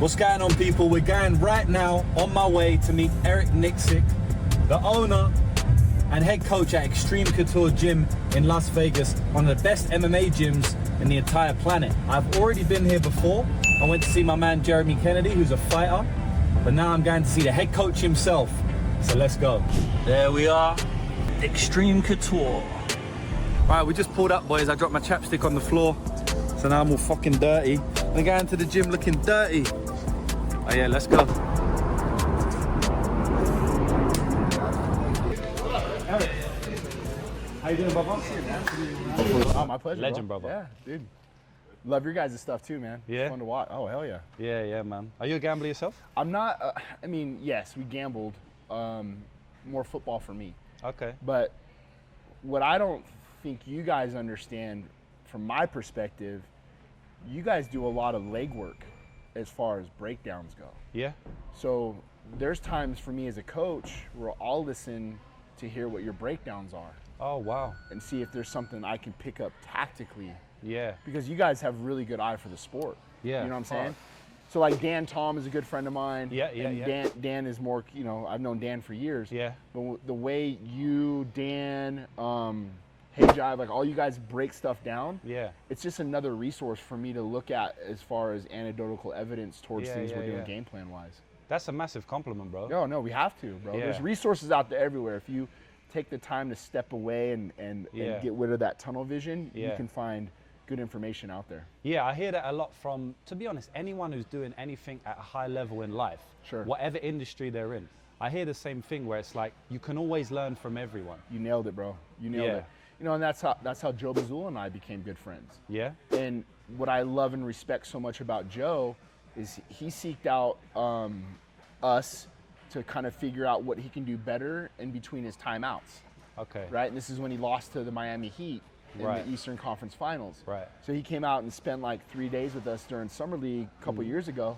What's going on, people? We're going right now on my way to meet Eric Nicksick, the owner and head coach at Extreme Couture Gym in Las Vegas, one of the best MMA gyms in the entire planet. I've already been here before. I went to see my man Jeremy Kennedy, who's a fighter, but now I'm going to see the head coach himself. So let's go. There we are, Extreme Couture. Right, we just pulled up, boys. I dropped my chapstick on the floor, so now I'm all fucking dirty. I'm going to the gym looking dirty. Oh yeah, let's go. Eric, how you doing, brother? Oh, my pleasure. Legend, brother. Yeah, dude. Love your guys' stuff too, man. Yeah. It's fun to watch. Oh, hell yeah. Yeah, man. Are you a gambler yourself? I'm not, I mean, yes, we gambled. More football for me. Okay. But what I don't think you guys understand from my perspective, you guys do a lot of legwork as far as breakdowns go. Yeah. So there's times for me as a coach where I'll listen to hear what your breakdowns are. Oh, wow. And see if there's something I can pick up tactically. Yeah. Because you guys have really good eye for the sport. Yeah. You know what I'm saying? So like Dan Tom is a good friend of mine. Yeah. Dan is more, you know, I've known Dan for years. Yeah. But the way you, Dan, Hey Jive, like all you guys break stuff down. Yeah. It's just another resource for me to look at as far as anecdotal evidence towards things we're doing game plan wise. That's a massive compliment, bro. No, we have to, bro. Yeah. There's resources out there everywhere. If you take the time to step away and get rid of that tunnel vision, you can find good information out there. Yeah, I hear that a lot from, to be honest, anyone who's doing anything at a high level in life, whatever industry they're in. I hear the same thing where it's like, you can always learn from everyone. You nailed it, bro. You nailed it. You know, and that's how Joe Bazul and I became good friends. Yeah. And what I love and respect so much about Joe is he seeked out us to kind of figure out what he can do better in between his timeouts. Okay. Right? And this is when he lost to the Miami Heat in the Eastern Conference Finals. Right. So he came out and spent like 3 days with us during Summer League a couple years ago.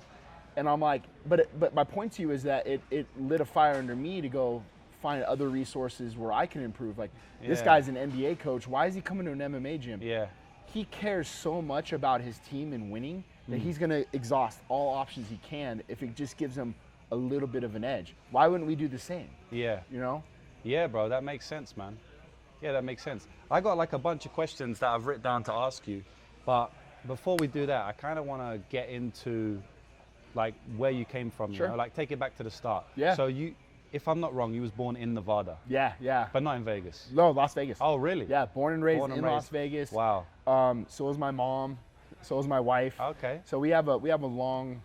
And I'm like, but my point to you is that it lit a fire under me to go find other resources where I can improve. Like, this guy's an NBA coach. Why is he coming to an MMA gym? Yeah. He cares so much about his team and winning that he's going to exhaust all options he can if it just gives him a little bit of an edge. Why wouldn't we do the same? Yeah. You know? Yeah, bro, that makes sense, man. Yeah, that makes sense. I got like a bunch of questions that I've written down to ask you, but before we do that, I kind of want to get into like where you came from, you know, like take it back to the start. Yeah. So you, if I'm not wrong, you was born in Nevada. Yeah. But not in Vegas. No, Las Vegas. Oh, really? Yeah, born and raised in Las Vegas. Wow. So was my mom. So was my wife. Okay. So we have a long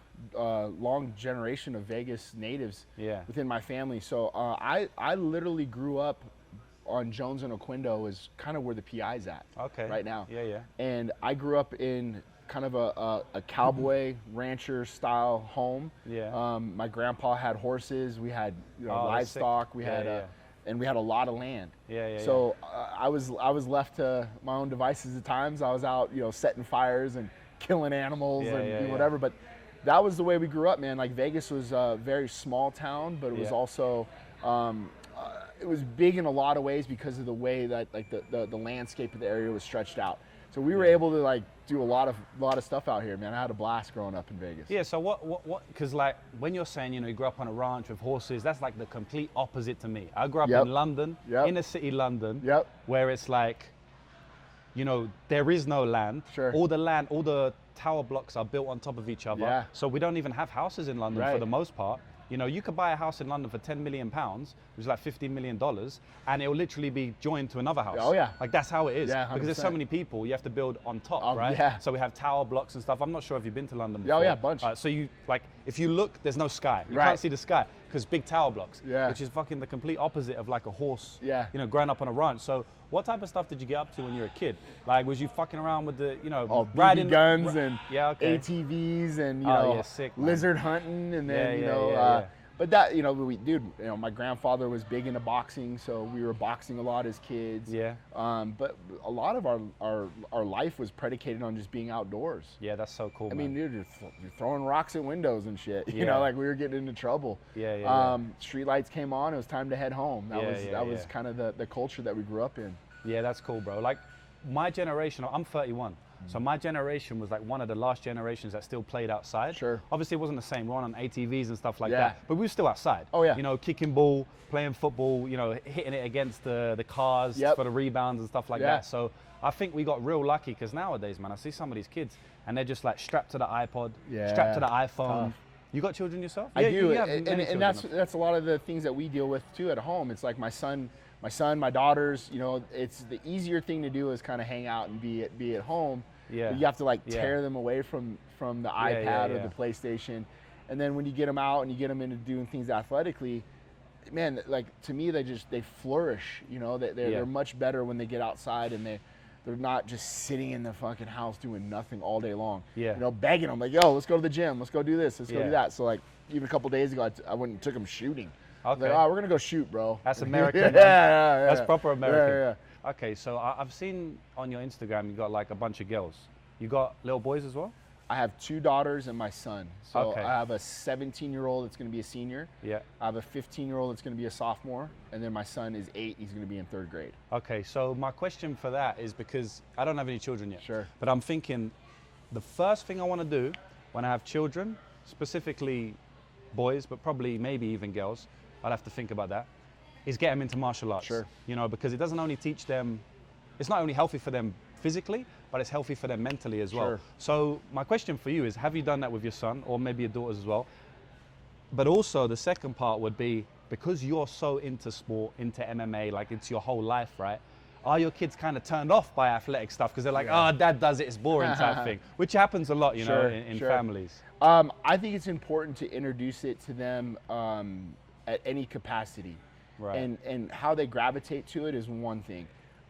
generation of Vegas natives within my family. So I literally grew up on Jones and Oquendo is kind of where the PI's at right now. Yeah. And I grew up in kind of a cowboy rancher style home. Yeah. My grandpa had horses. We had livestock. We had and we had a lot of land. So I was left to my own devices at times. I was out, setting fires and killing animals and whatever. But that was the way we grew up, man. Like, Vegas was a very small town, but it was also it was big in a lot of ways because of the way that like the landscape of the area was stretched out. So we were able to like do a lot of stuff out here, man. I had a blast growing up in Vegas. Yeah. So what? Because like when you're saying you grew up on a ranch with horses, that's like the complete opposite to me. I grew up in London, inner city London, where it's like, there is no land. Sure. All the tower blocks are built on top of each other. Yeah. So we don't even have houses in London for the most part. You could buy a house in London for £10 million, which is like $15 million, and it will literally be joined to another house. Oh, yeah. Like, that's how it is. Yeah, 100%. Because there's so many people, you have to build on top, right? Yeah. So we have tower blocks and stuff. I'm not sure if you've been to London before. Oh, yeah, a bunch. So if you look, there's no sky. You can't see the sky because big tower blocks, Yeah. which is fucking the complete opposite of like a horse, Yeah. Growing up on a ranch. So what type of stuff did you get up to when you were a kid? Like, was you fucking around with the, riding guns and ATVs and, sick, lizard hunting and then, But that, my grandfather was big into boxing, so we were boxing a lot as kids. Yeah. But a lot of our life was predicated on just being outdoors. Yeah, that's so cool, I mean, dude, you're throwing rocks at windows and shit. Like we were getting into trouble. Street lights came on, it was time to head home. That was kind of the culture that we grew up in. Yeah, that's cool, bro. Like, my generation, I'm 31. So my generation was like one of the last generations that still played outside. Sure. Obviously, it wasn't the same. We were on ATVs and stuff like Yeah. that, but we were still outside. Oh, yeah. You know, kicking ball, playing football, you know, hitting it against the cars Yep. for the rebounds and stuff like Yeah. that. So I think we got real lucky because nowadays, man, I see some of these kids and they're just like strapped to the iPod, strapped to the iPhone. Tough. You got children yourself? I do, you have many and children. that's a lot of the things that we deal with too at home. It's like my son, my daughters. You know, it's the easier thing to do is kind of hang out and be at home. Yeah. But you have to like tear them away from the iPad or the PlayStation, and then when you get them out and you get them into doing things athletically, man, like to me they flourish. You know, they're much better when they get outside and they're not just sitting in the fucking house doing nothing all day long. Yeah. You know, begging them like, yo, let's go to the gym, let's go do this, let's go do that. So like even a couple days ago, I went and took them shooting. Okay. I was like, oh, we're gonna go shoot, bro. That's American. yeah. That's proper American. Yeah. Okay, so I've seen on your Instagram you got like a bunch of girls. You got little boys as well? I have 2 daughters and my son. So Okay. I have a 17-year-old that's going to be a senior. Yeah. I have a 15-year-old that's going to be a sophomore. And then my son is 8. He's going to be in 3rd grade. Okay, so my question for that is because I don't have any children yet. Sure. But I'm thinking the first thing I want to do when I have children, specifically boys, but probably maybe even girls, I'd have to think about that, is get them into martial arts. Sure. You know, because it doesn't only teach them, it's not only healthy for them physically, but it's healthy for them mentally as well. Sure. So my question for you is, have you done that with your son or maybe your daughters as well? But also the second part would be, because you're so into sport, into MMA, like it's your whole life, right? Are your kids kind of turned off by athletic stuff because they're like, oh, dad does it, it's boring type thing, which happens a lot, you know, in families. I think it's important to introduce it to them at any capacity. Right. And how they gravitate to it is one thing.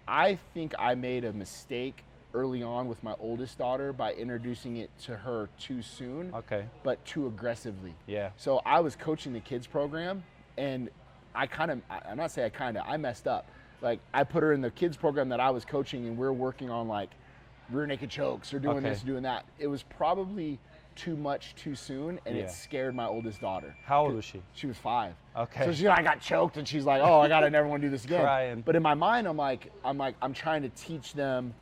I think I made a mistake early on with my oldest daughter by introducing it to her too soon, but too aggressively. Yeah. So I was coaching the kids program, and I messed up. Like I put her in the kids program that I was coaching, and we're working on like rear naked chokes or doing this, doing that. It was probably too much too soon, and it scared my oldest daughter. How old was she? She was 5. Okay. So I got choked, and she's like, "Oh, I never want to do this again." Crying. But in my mind, I'm trying to teach them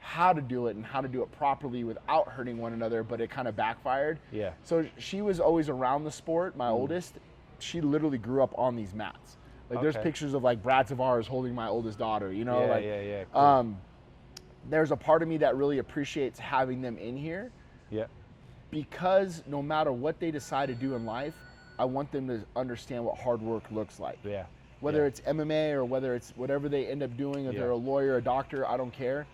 how to do it and how to do it properly without hurting one another. But it kind of backfired. Yeah. So she was always around the sport. My oldest, she literally grew up on these mats. Like there's pictures of like Brad Tavares holding my oldest daughter. You know, Cool. There's a part of me that really appreciates having them in here. Yeah. Because no matter what they decide to do in life, I want them to understand what hard work looks like. Yeah. Whether it's MMA or whether it's whatever they end up doing, if they're a lawyer, a doctor, I don't care.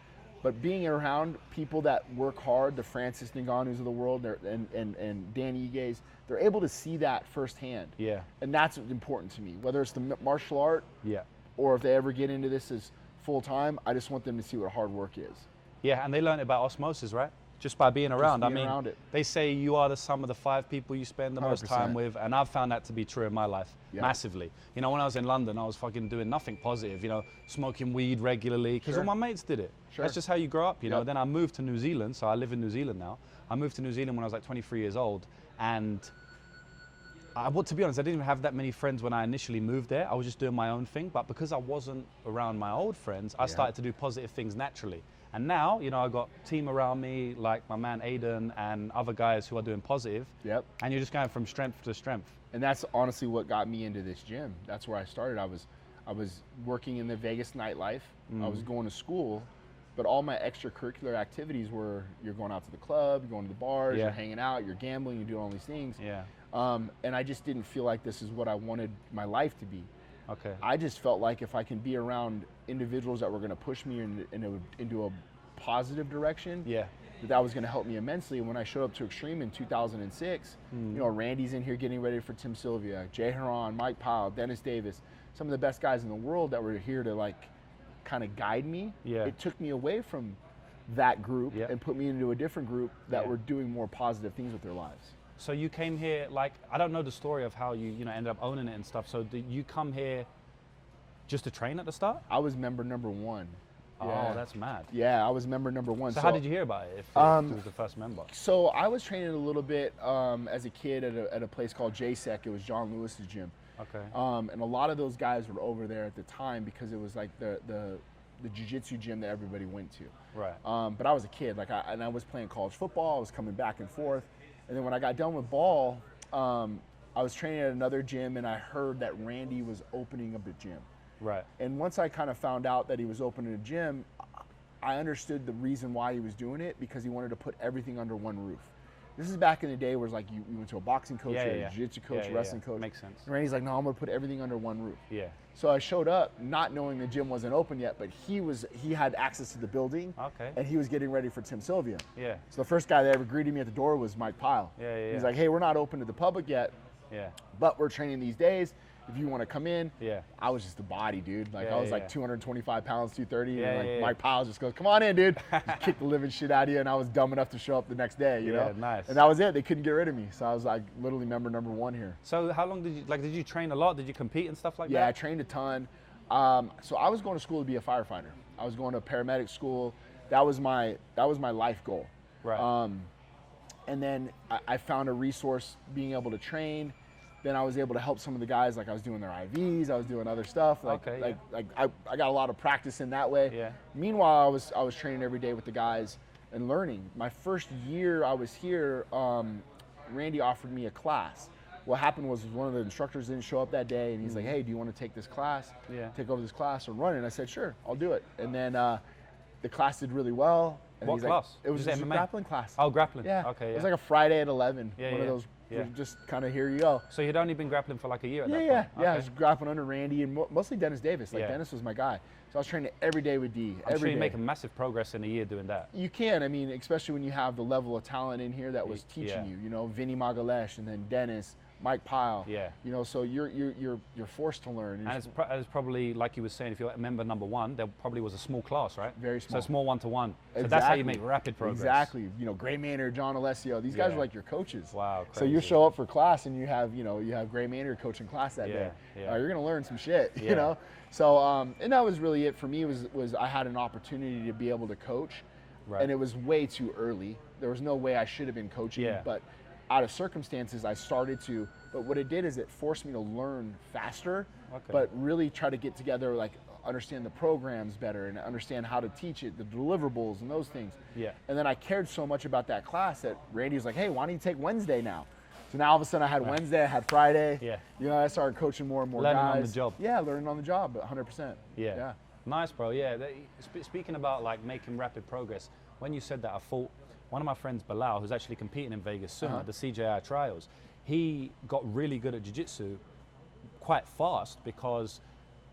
But being around people that work hard, the Francis Ngannous of the world and Dan Igues, they're able to see that firsthand. Yeah. And that's important to me. Whether it's the martial art or if they ever get into this as full time, I just want them to see what hard work is. Yeah, and they learn it by osmosis, right? Just by being around. Around it. They say you are the sum of the 5 people you spend the most 100%. time with, and I've found that to be true in my life, massively. You know, when I was in London, I was fucking doing nothing positive, you know, smoking weed regularly, because all my mates did it. That's just how you grow up, you know. Then I moved to New Zealand, so I live in New Zealand now. I moved to New Zealand when I was like 23 years old, and to be honest, I didn't even have that many friends when I initially moved there. I was just doing my own thing, but because I wasn't around my old friends, I started to do positive things naturally. And now, you know, I've got a team around me, like my man Aiden and other guys who are doing positive. Yep. And you're just going from strength to strength. And that's honestly what got me into this gym. That's where I started. I was working in the Vegas nightlife. I was going to school, but all my extracurricular activities were you're going out to the club, you're going to the bars, you're hanging out, you're gambling, you're doing all these things. Yeah. And I just didn't feel like this is what I wanted my life to be. Okay. I just felt like if I can be around individuals that were going to push me into a positive direction, that was going to help me immensely. And when I showed up to Extreme in 2006, you know, Randy's in here getting ready for Tim Sylvia, Jay Heron, Mike Powell, Dennis Davis, some of the best guys in the world that were here to like kind of guide me. It took me away from that group and put me into a different group that were doing more positive things with their lives. So you came here, like, I don't know the story of how you ended up owning it and stuff. So did you come here just to train at the start? I was member number 1. Oh, that's mad. Yeah, I was member number 1. So how did you hear about it if you was the first member? So I was training a little bit as a kid at a place called JSEC. It was John Lewis's gym. Okay. And a lot of those guys were over there at the time because it was like the the jiu-jitsu gym that everybody went to. Right. But I was a kid, like I was playing college football. I was coming back and forth, and then when I got done with ball, I was training at another gym, and I heard that Randy was opening up a gym. Right. And once I kind of found out that he was opening a gym, I understood the reason why he was doing it, because he wanted to put everything under one roof. This is back in the day where it's like you went to a boxing coach, a jiu-jitsu coach, wrestling coach. Makes sense. And Randy's like, no, I'm gonna put everything under one roof. Yeah. So I showed up not knowing the gym wasn't open yet, but he had access to the building. Okay. And he was getting ready for Tim Sylvia. Yeah. So the first guy that ever greeted me at the door was Mike Pyle. Yeah. He's like, hey, we're not open to the public yet. Yeah. But we're training these days. If you want to come in, yeah. I was just a body, dude. Like I was like 225 pounds, 230, yeah, and like yeah. Mike Powell just goes, "Come on in, dude." Just kick the living shit out of you, and I was dumb enough to show up the next day, you know. Nice. And that was it. They couldn't get rid of me, so I was like literally member number one here. So how long did you train a lot? Did you compete and stuff like that? Yeah, I trained a ton. So I was going to school to be a firefighter. I was going to paramedic school. That was my life goal. Right. And then I found a resource being able to train. Then I was able to help some of the guys, like I was doing their IVs, I was doing other stuff. Like I got a lot of practice in that way. Yeah. Meanwhile, I was training every day with the guys and learning. My first year I was here, Randy offered me a class. What happened was one of the instructors didn't show up that day, and he's like, "Hey, do you want to take this class? Yeah. Take over this class and run it?" And I said, "Sure, I'll do it." And then the class did really well. And What he's class? Like, it was just a MMA? grappling class. Oh, grappling. Yeah. Okay. Yeah. It was like a Friday at 11. Yeah, one of those. Yeah. Just kind of here you go. So you'd only been grappling for like a year at that point? Yeah. Okay. I was grappling under Randy and mostly Dennis Davis. Like Dennis was my guy. So I was training every day with D. I'm sure day. you're making massive progress in a year doing that. You can. I mean, especially when you have the level of talent in here that was teaching you. You know, Vinny Magalesh and then Dennis, Mike Pyle. Yeah. You know, so you're forced to learn. And it's probably, like you were saying, if you're member number one, there probably was a small class, right? Very small. So small one-to-one. Exactly. So that's how you make rapid progress. Exactly. You know, Gray Maynard, John Alessio, these guys are like your coaches. Wow, crazy. So you show up for class and you have Gray Maynard coaching class that day. Yeah. You're gonna learn some shit, you know. So and that was really it for me. Was I had an opportunity to be able to coach, and it was way too early. There was no way I should have been coaching, but out of circumstances I started to. But what it did is it forced me to learn faster, but really try to get together, like understand the programs better and understand how to teach it, the deliverables and those things. Yeah. And then I cared so much about that class that Randy was like, "Hey, why don't you take Wednesday now?" So now all of a sudden I had Wednesday, I had Friday. Yeah. You know, I started coaching more and more learning guys. on the job. Yeah, learning on the job, 100%. Yeah. Nice, bro. Yeah. Speaking about like making rapid progress, when you said that, I thought one of my friends, Bilal, who's actually competing in Vegas soon at the CJI trials, he got really good at jiu-jitsu quite fast because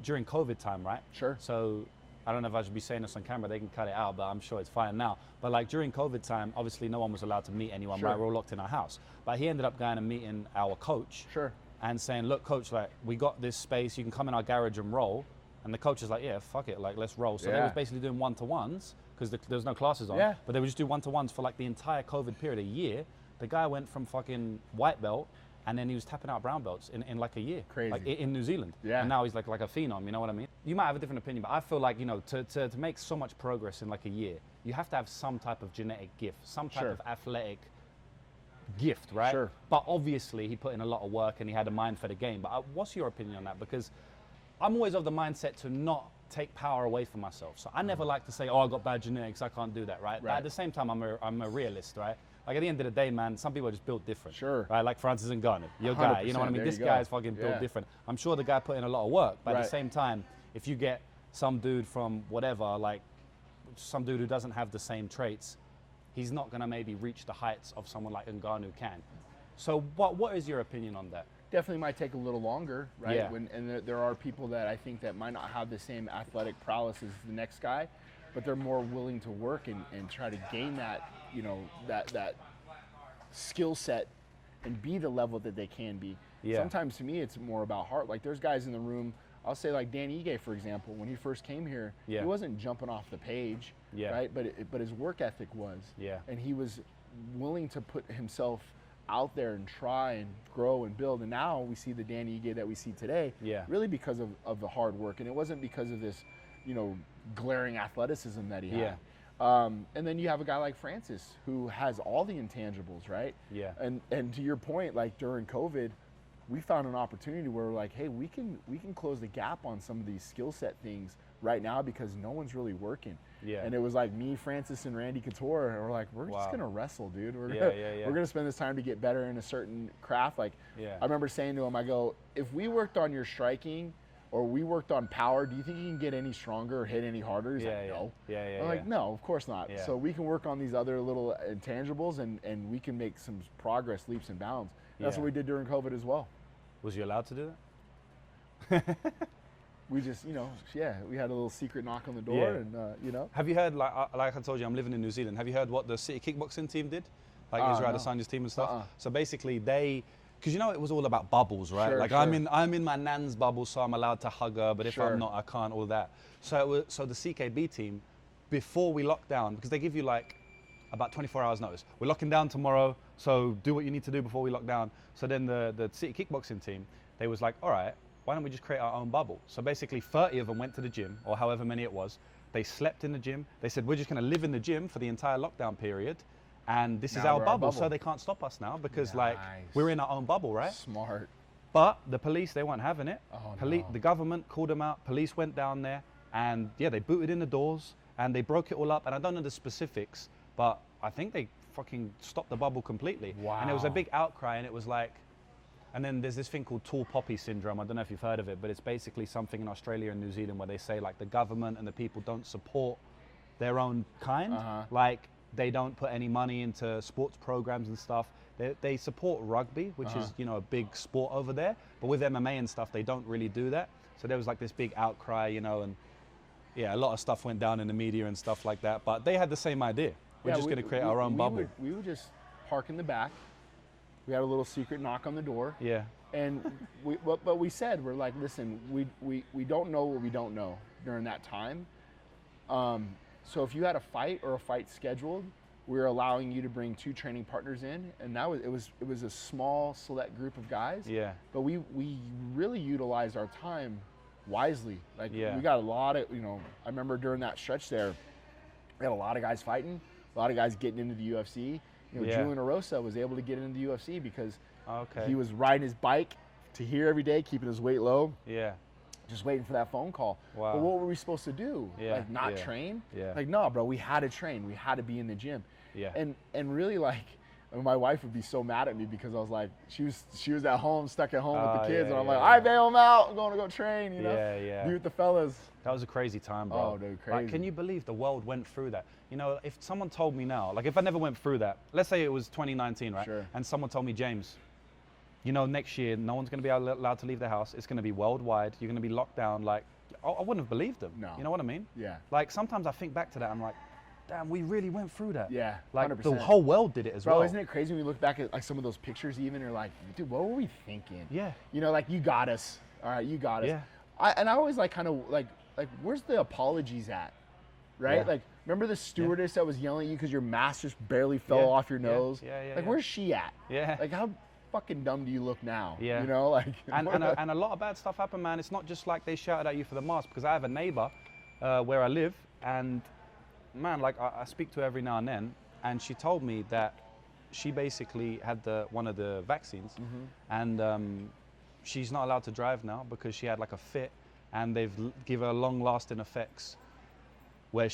during COVID time, right? Sure. So I don't know if I should be saying this on camera, they can cut it out, but I'm sure it's fine now. But like during COVID time, obviously no one was allowed to meet anyone, right? We're all locked in our house. But he ended up going and meeting our coach and saying, "Look, coach, like we got this space, you can come in our garage and roll." And the coach is like, "Yeah, fuck it, like let's roll." So they was basically doing one-to-ones because there was no classes on, but they would just do one-to-ones for like the entire COVID period, a year. The guy went from fucking white belt and then he was tapping out brown belts in like a year. Crazy. Like in New Zealand. Yeah. And now he's like a phenom, you know what I mean? You might have a different opinion, but I feel like, you know, to make so much progress in like a year, you have to have some type of genetic gift, some type of athletic gift, right? Sure. But obviously he put in a lot of work and he had a mind for the game. But what's your opinion on that? Because I'm always of the mindset to not take power away from myself. So I never like to say, "Oh, I got bad genetics, I can't do that," right? But at the same time, I'm a realist, right? Like at the end of the day, man, some people are just built different. Sure. Right? Like Francis Ngannou, your guy, you know what I mean? This guy is fucking built different. I'm sure the guy put in a lot of work, but at the same time, if you get some dude from whatever, like some dude who doesn't have the same traits, he's not gonna maybe reach the heights of someone like Ngannou can. So what is your opinion on that? Definitely might take a little longer, right? Yeah. And there are people that I think that might not have the same athletic prowess as the next guy, but they're more willing to work and try to gain that, you know, that skill set and be the level that they can be. Yeah. Sometimes to me it's more about heart. Like there's guys in the room, I'll say like Dan Ige, for example, when he first came here, he wasn't jumping off the page, right? But his work ethic was. Yeah. And he was willing to put himself out there and try and grow and build. And now we see the Danny Ige that we see today, really because of the hard work. And it wasn't because of this, you know, glaring athleticism that he had. And then you have a guy like Francis who has all the intangibles, right? Yeah. And to your point, like during COVID, we found an opportunity where we're like, hey, we can close the gap on some of these skill set things right now because no one's really working. Yeah. And it was like me, Francis, and Randy Couture, and we're like, we're just gonna wrestle, dude. We're gonna spend this time to get better in a certain craft. Like, I remember saying to him, I go, if we worked on your striking or we worked on power, do you think you can get any stronger or hit any harder? He's like, no. I'm like, no, of course not. So we can work on these other little intangibles and we can make some progress, leaps and bounds. That's what we did during COVID as well. Was you allowed to do that? We just, we had a little secret knock on the door, and Have you heard, like I told you, I'm living in New Zealand. Have you heard what the city kickboxing team did? Like Israel Adesanya's team and stuff? So basically because it was all about bubbles, right? Sure, like sure. I'm in my nan's bubble, so I'm allowed to hug her, but if I'm not, I can't, all that. So the CKB team, before we locked down, because they give you like about 24 hours notice. We're locking down tomorrow, so do what you need to do before we lock down. So then the city kickboxing team, they was like, all right, why don't we just create our own bubble? So basically 30 of them went to the gym, or however many it was. They slept in the gym. They said, we're just gonna live in the gym for the entire lockdown period. And this is our bubble, so they can't stop us now because like we're in our own bubble, right? Smart. But the police, they weren't having it. No. The government called them out. Police went down there and they booted in the doors and they broke it all up. And I don't know the specifics, but I think they fucking stopped the bubble completely. Wow. And it was a big outcry and it was like, and then there's this thing called tall poppy syndrome. I don't know if you've heard of it, but it's basically something in Australia and New Zealand where they say like the government and the people don't support their own kind. Like they don't put any money into sports programs and stuff. They support rugby, which is, a big sport over there. But with MMA and stuff, they don't really do that. So there was like this big outcry, and a lot of stuff went down in the media and stuff like that. But they had the same idea. We're just going to create our own bubble. We would just park in the back. We had a little secret knock on the door. Yeah. And but we said, we're like, listen, we don't know what we don't know during that time. So if you had a fight or a fight scheduled, we were allowing you to bring 2 training partners in, and it was a small select group of guys. Yeah. But we really utilized our time wisely. Like we got a lot of, I remember during that stretch there, we had a lot of guys fighting, a lot of guys getting into the UFC. Julian Erosa was able to get into the UFC because he was riding his bike to here every day, keeping his weight low. Yeah. Just waiting for that phone call. Wow. But what were we supposed to do? Like not train? Like, no, bro, we had to train. We had to be in the gym. Yeah. And really, like, my wife would be so mad at me because I was like, she was at home, stuck at home with the kids, and I'm like, all right, babe, I'm out. I'm going to go train, Be with the fellas. That was a crazy time, bro. Oh, dude, crazy. Like, can you believe the world went through that? If someone told me now, like if I never went through that, let's say it was 2019, right? Sure. And someone told me, James, next year, no one's going to be allowed to leave the house. It's going to be worldwide. You're going to be locked down. Like, I wouldn't have believed them. No. You know what I mean? Yeah. Like, sometimes I think back to that. I'm like, damn, we really went through that. Yeah, like 100%. The whole world did it as well. Bro, isn't it crazy when we look back at like some of those pictures even, you're like, dude, what were we thinking? Yeah. Like, you got us. All right, you got us. Yeah. I always like kind of like where's the apologies at? Right? Yeah. Like, remember the stewardess that was yelling at you because your mask just barely fell off your nose? Like, where's she at? Yeah. Like, how fucking dumb do you look now? Yeah. Like. And a lot of bad stuff happened, man. It's not just like they shouted at you for the mask, because I have a neighbor where I live, and man, like I speak to her every now and then, and she told me that she basically had one of the vaccines, and she's not allowed to drive now because she had like a fit, and they've given her long-lasting effects where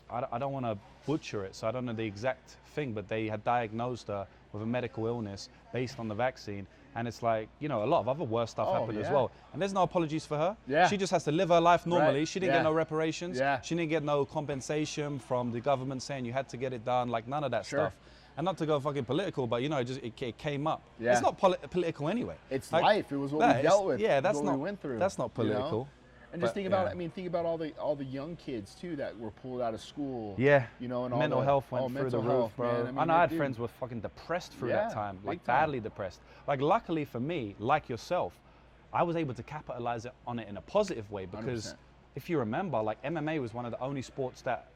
I don't want to butcher it, so I don't know the exact thing, but they had diagnosed her with a medical illness based on the vaccine. And it's like, a lot of other worse stuff happened as well. And there's no apologies for her. Yeah. She just has to live her life normally. Right. She didn't get no reparations. Yeah. She didn't get no compensation from the government saying you had to get it done, like none of that stuff. And not to go fucking political, but it came up. Yeah. It's not political anyway. It's like, life. It was what we dealt with. Yeah, that's what we went through. That's not political. And just think about, think about all the young kids too that were pulled out of school. Yeah. And all mental health went through the roof, bro. Man. I had friends who were fucking depressed through that time, like badly depressed. Like luckily for me, like yourself, I was able to capitalize on it in a positive way because 100%. If you remember, like MMA was one of the only sports that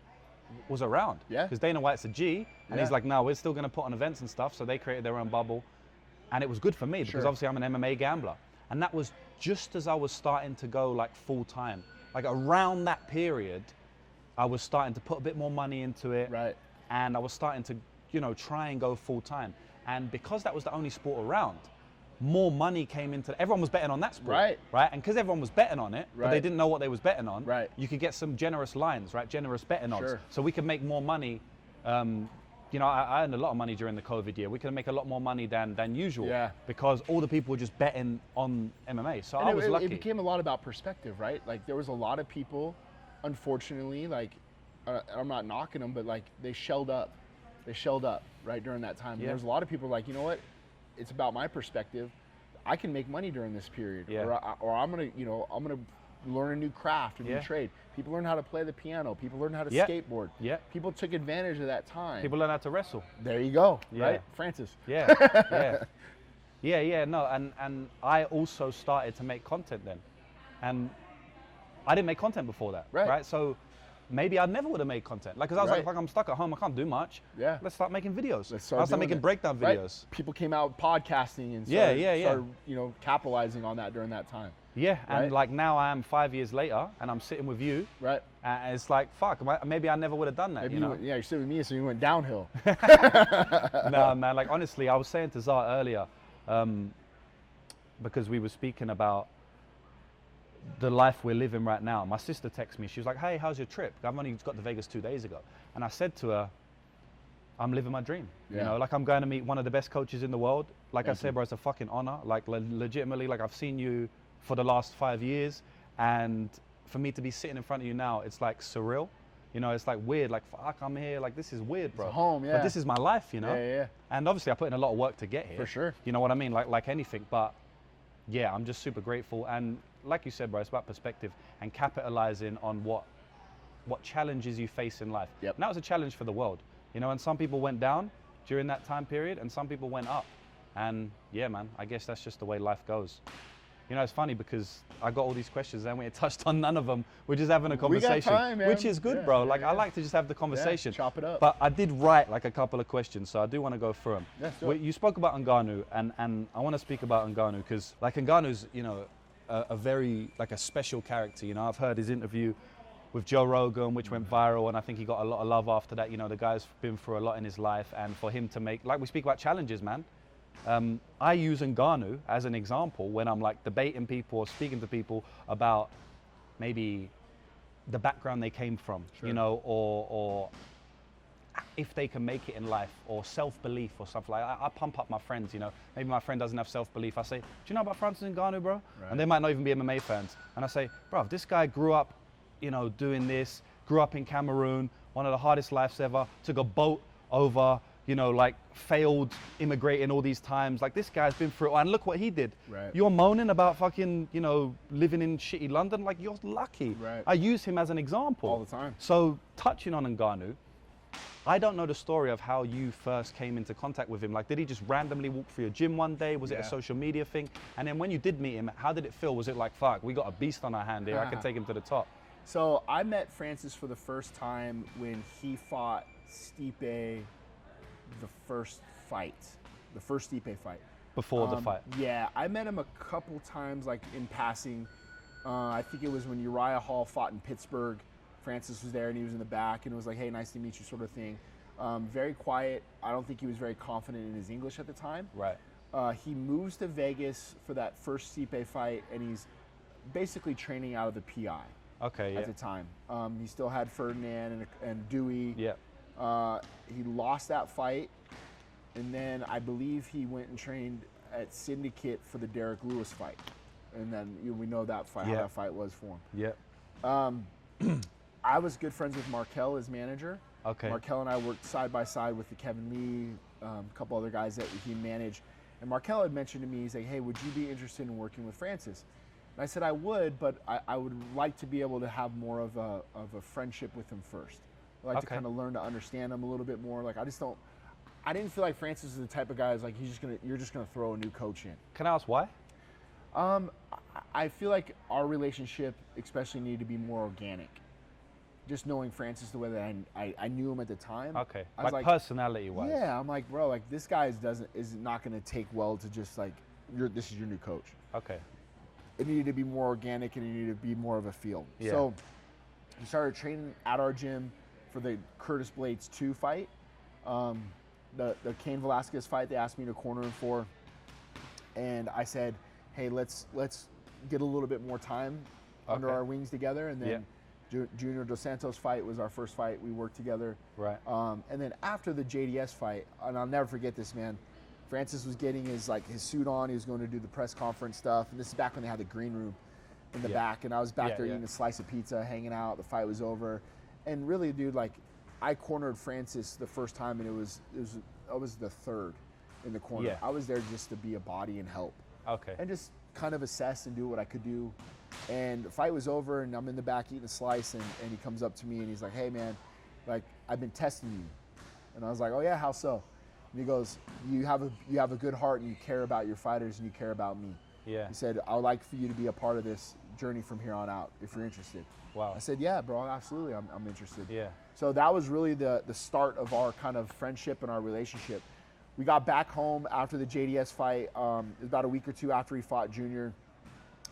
was around. Yeah. Because Dana White's a G, and he's like, no, we're still going to put on events and stuff. So they created their own bubble, and it was good for me because obviously I'm an MMA gambler. And that was just as I was starting to go like full time. Like around that period, I was starting to put a bit more money into it. Right. And I was starting to, try and go full time. And because that was the only sport around, more money came into everyone was betting on that sport, right? And because everyone was betting on it, but they didn't know what they was betting on, you could get some generous lines, right? Generous betting odds. So we could make more money. You know, I earned a lot of money during the COVID year. We could make a lot more money than usual because all the people were just betting on MMA. So I was lucky. It became a lot about perspective, right? Like there was a lot of people, unfortunately, like I'm not knocking them, but like they shelled up right during that time. And there's a lot of people like, you know what? It's about my perspective. I can make money during this period, or I'm gonna, you know, I'm gonna learn a new craft, a new trade. People learn how to play the piano. People learn how to skateboard. People took advantage of that time. People learn how to wrestle. There you go. Right, Francis. No, and I also started to make content then, and I didn't make content before that, right? So maybe I never would have made content. Like, cause I was like, fuck, I'm stuck at home. I can't do much. Let's start making videos. Let's start making breakdown videos. People came out podcasting and started, you know, capitalizing on that during that time. And like now I am 5 years later, and I'm sitting with you. And it's like, fuck, maybe I never would have done that. Maybe you know? You're sitting with me, so you went downhill. No, man. Like honestly, I was saying to Zar earlier, because we were speaking about the life we're living right now. My sister texted me. She was like, "Hey, how's your trip? I've only got to Vegas 2 days ago." And I said to her, "I'm living my dream. You know, like I'm going to meet one of the best coaches in the world. Like I said, bro, it's a fucking honor. Like legitimately, like I've seen you for the last 5 years, and for me to be sitting in front of you now, it's like surreal. You know, it's like weird. Like fuck, I'm here. Like this is weird, bro. It's home, But this is my life, you know. And obviously, I put in a lot of work to get here. For sure. You know what I mean? Like anything, but yeah, I'm just super grateful. And like you said, bro, it's about perspective and capitalizing on what challenges you face in life. And that was a challenge for the world, you know, and some people went down during that time period and some people went up. And yeah, man, I guess that's just the way life goes. You know, it's funny because I got all these questions and we touched on none of them. We're just having a conversation, we got time, man. Which is good, bro. Like I like to just have the conversation. Chop it up. But I did write like a couple of questions, so I do want to go through them. You spoke about Ngannou, and I want to speak about Ngannou because like Ngannou's, you know, a very like a special character. You know, I've heard his interview with Joe Rogan, which went viral, and I think he got a lot of love after that. You know, the guy's been through a lot in his life, and for him to make, like we speak about challenges, man. I use Ngannou as an example when I'm like debating people or speaking to people about maybe the background they came from, you know, or if they can make it in life, or self-belief or stuff like that. I pump up my friends, you know. Maybe my friend doesn't have self-belief. I say, do you know about Francis Ngannou, bro? And they might not even be MMA fans. And I say, bro, this guy grew up, you know, doing this, grew up in Cameroon, one of the hardest lives ever, took a boat over, you know, like failed immigrating all these times. Like this guy's been through it, and look what he did. You're moaning about fucking, you know, living in shitty London. Like you're lucky. I use him as an example. All the time. So touching on Ngannou, I don't know the story of how you first came into contact with him. Like, did he just randomly walk through your gym one day? Was it a social media thing? And then when you did meet him, how did it feel? Was it like, fuck, we got a beast on our hand here. I can take him to the top. So I met Francis for the first time when he fought Stipe, the first Stipe fight. Before the fight? Yeah, I met him a couple times, like in passing. I think it was when Uriah Hall fought in Pittsburgh. Francis was there and he was in the back and it was like, hey, nice to meet you sort of thing. Very quiet. I don't think he was very confident in his English at the time. He moves to Vegas for that first Stipe fight and he's basically training out of the PI at the time. He still had Ferdinand and Dewey. He lost that fight and then I believe he went and trained at Syndicate for the Derek Lewis fight. And then we know that fight, how that fight was for him. I was good friends with Markel, his manager. Markel and I worked side by side with the Kevin Lee, a couple other guys that he managed. And Markel had mentioned to me, he's like, hey, would you be interested in working with Francis? And I said I would, but I would like to be able to have more of a friendship with him first. I'd like to kind of learn to understand him a little bit more. Like I didn't feel like Francis is the type of guy who's like, you're just gonna throw a new coach in. Can I ask why? I feel like our relationship especially needed to be more organic. Just knowing Francis the way that I knew him at the time. I was like personality-wise. Yeah, I'm like, bro, like this guy is not going to take well to just like, this is your new coach. It needed to be more organic and it needed to be more of a feel. So he started training at our gym for the Curtis Blades 2 fight. The Cain Velasquez fight they asked me to corner him for. and I said, hey, let's get a little bit more time under our wings together. And then Junior Dos Santos fight was our first fight. We worked together. Right. And then after the JDS fight, and I'll never forget this, man, Francis was getting his suit on. He was going to do the press conference stuff. And this is back when they had the green room in the back. And I was back there eating a slice of pizza, hanging out. The fight was over. And really, dude, like, I cornered Francis the first time, and I was the third in the corner. Yeah. I was there just to be a body and help. Okay. And just kind of assess and do what I could do. And the fight was over, and I'm in the back eating a slice, and he comes up to me, and he's like, hey, man, like, I've been testing you. And I was like, oh, yeah, how so? And he goes, you have a good heart, and you care about your fighters, and you care about me. Yeah. He said, I would like for you to be a part of this journey from here on out, if you're interested. Wow. I said, yeah, bro, absolutely, I'm interested. Yeah. So that was really the start of our kind of friendship and our relationship. We got back home after the JDS fight. It was about a week or two after he fought Junior.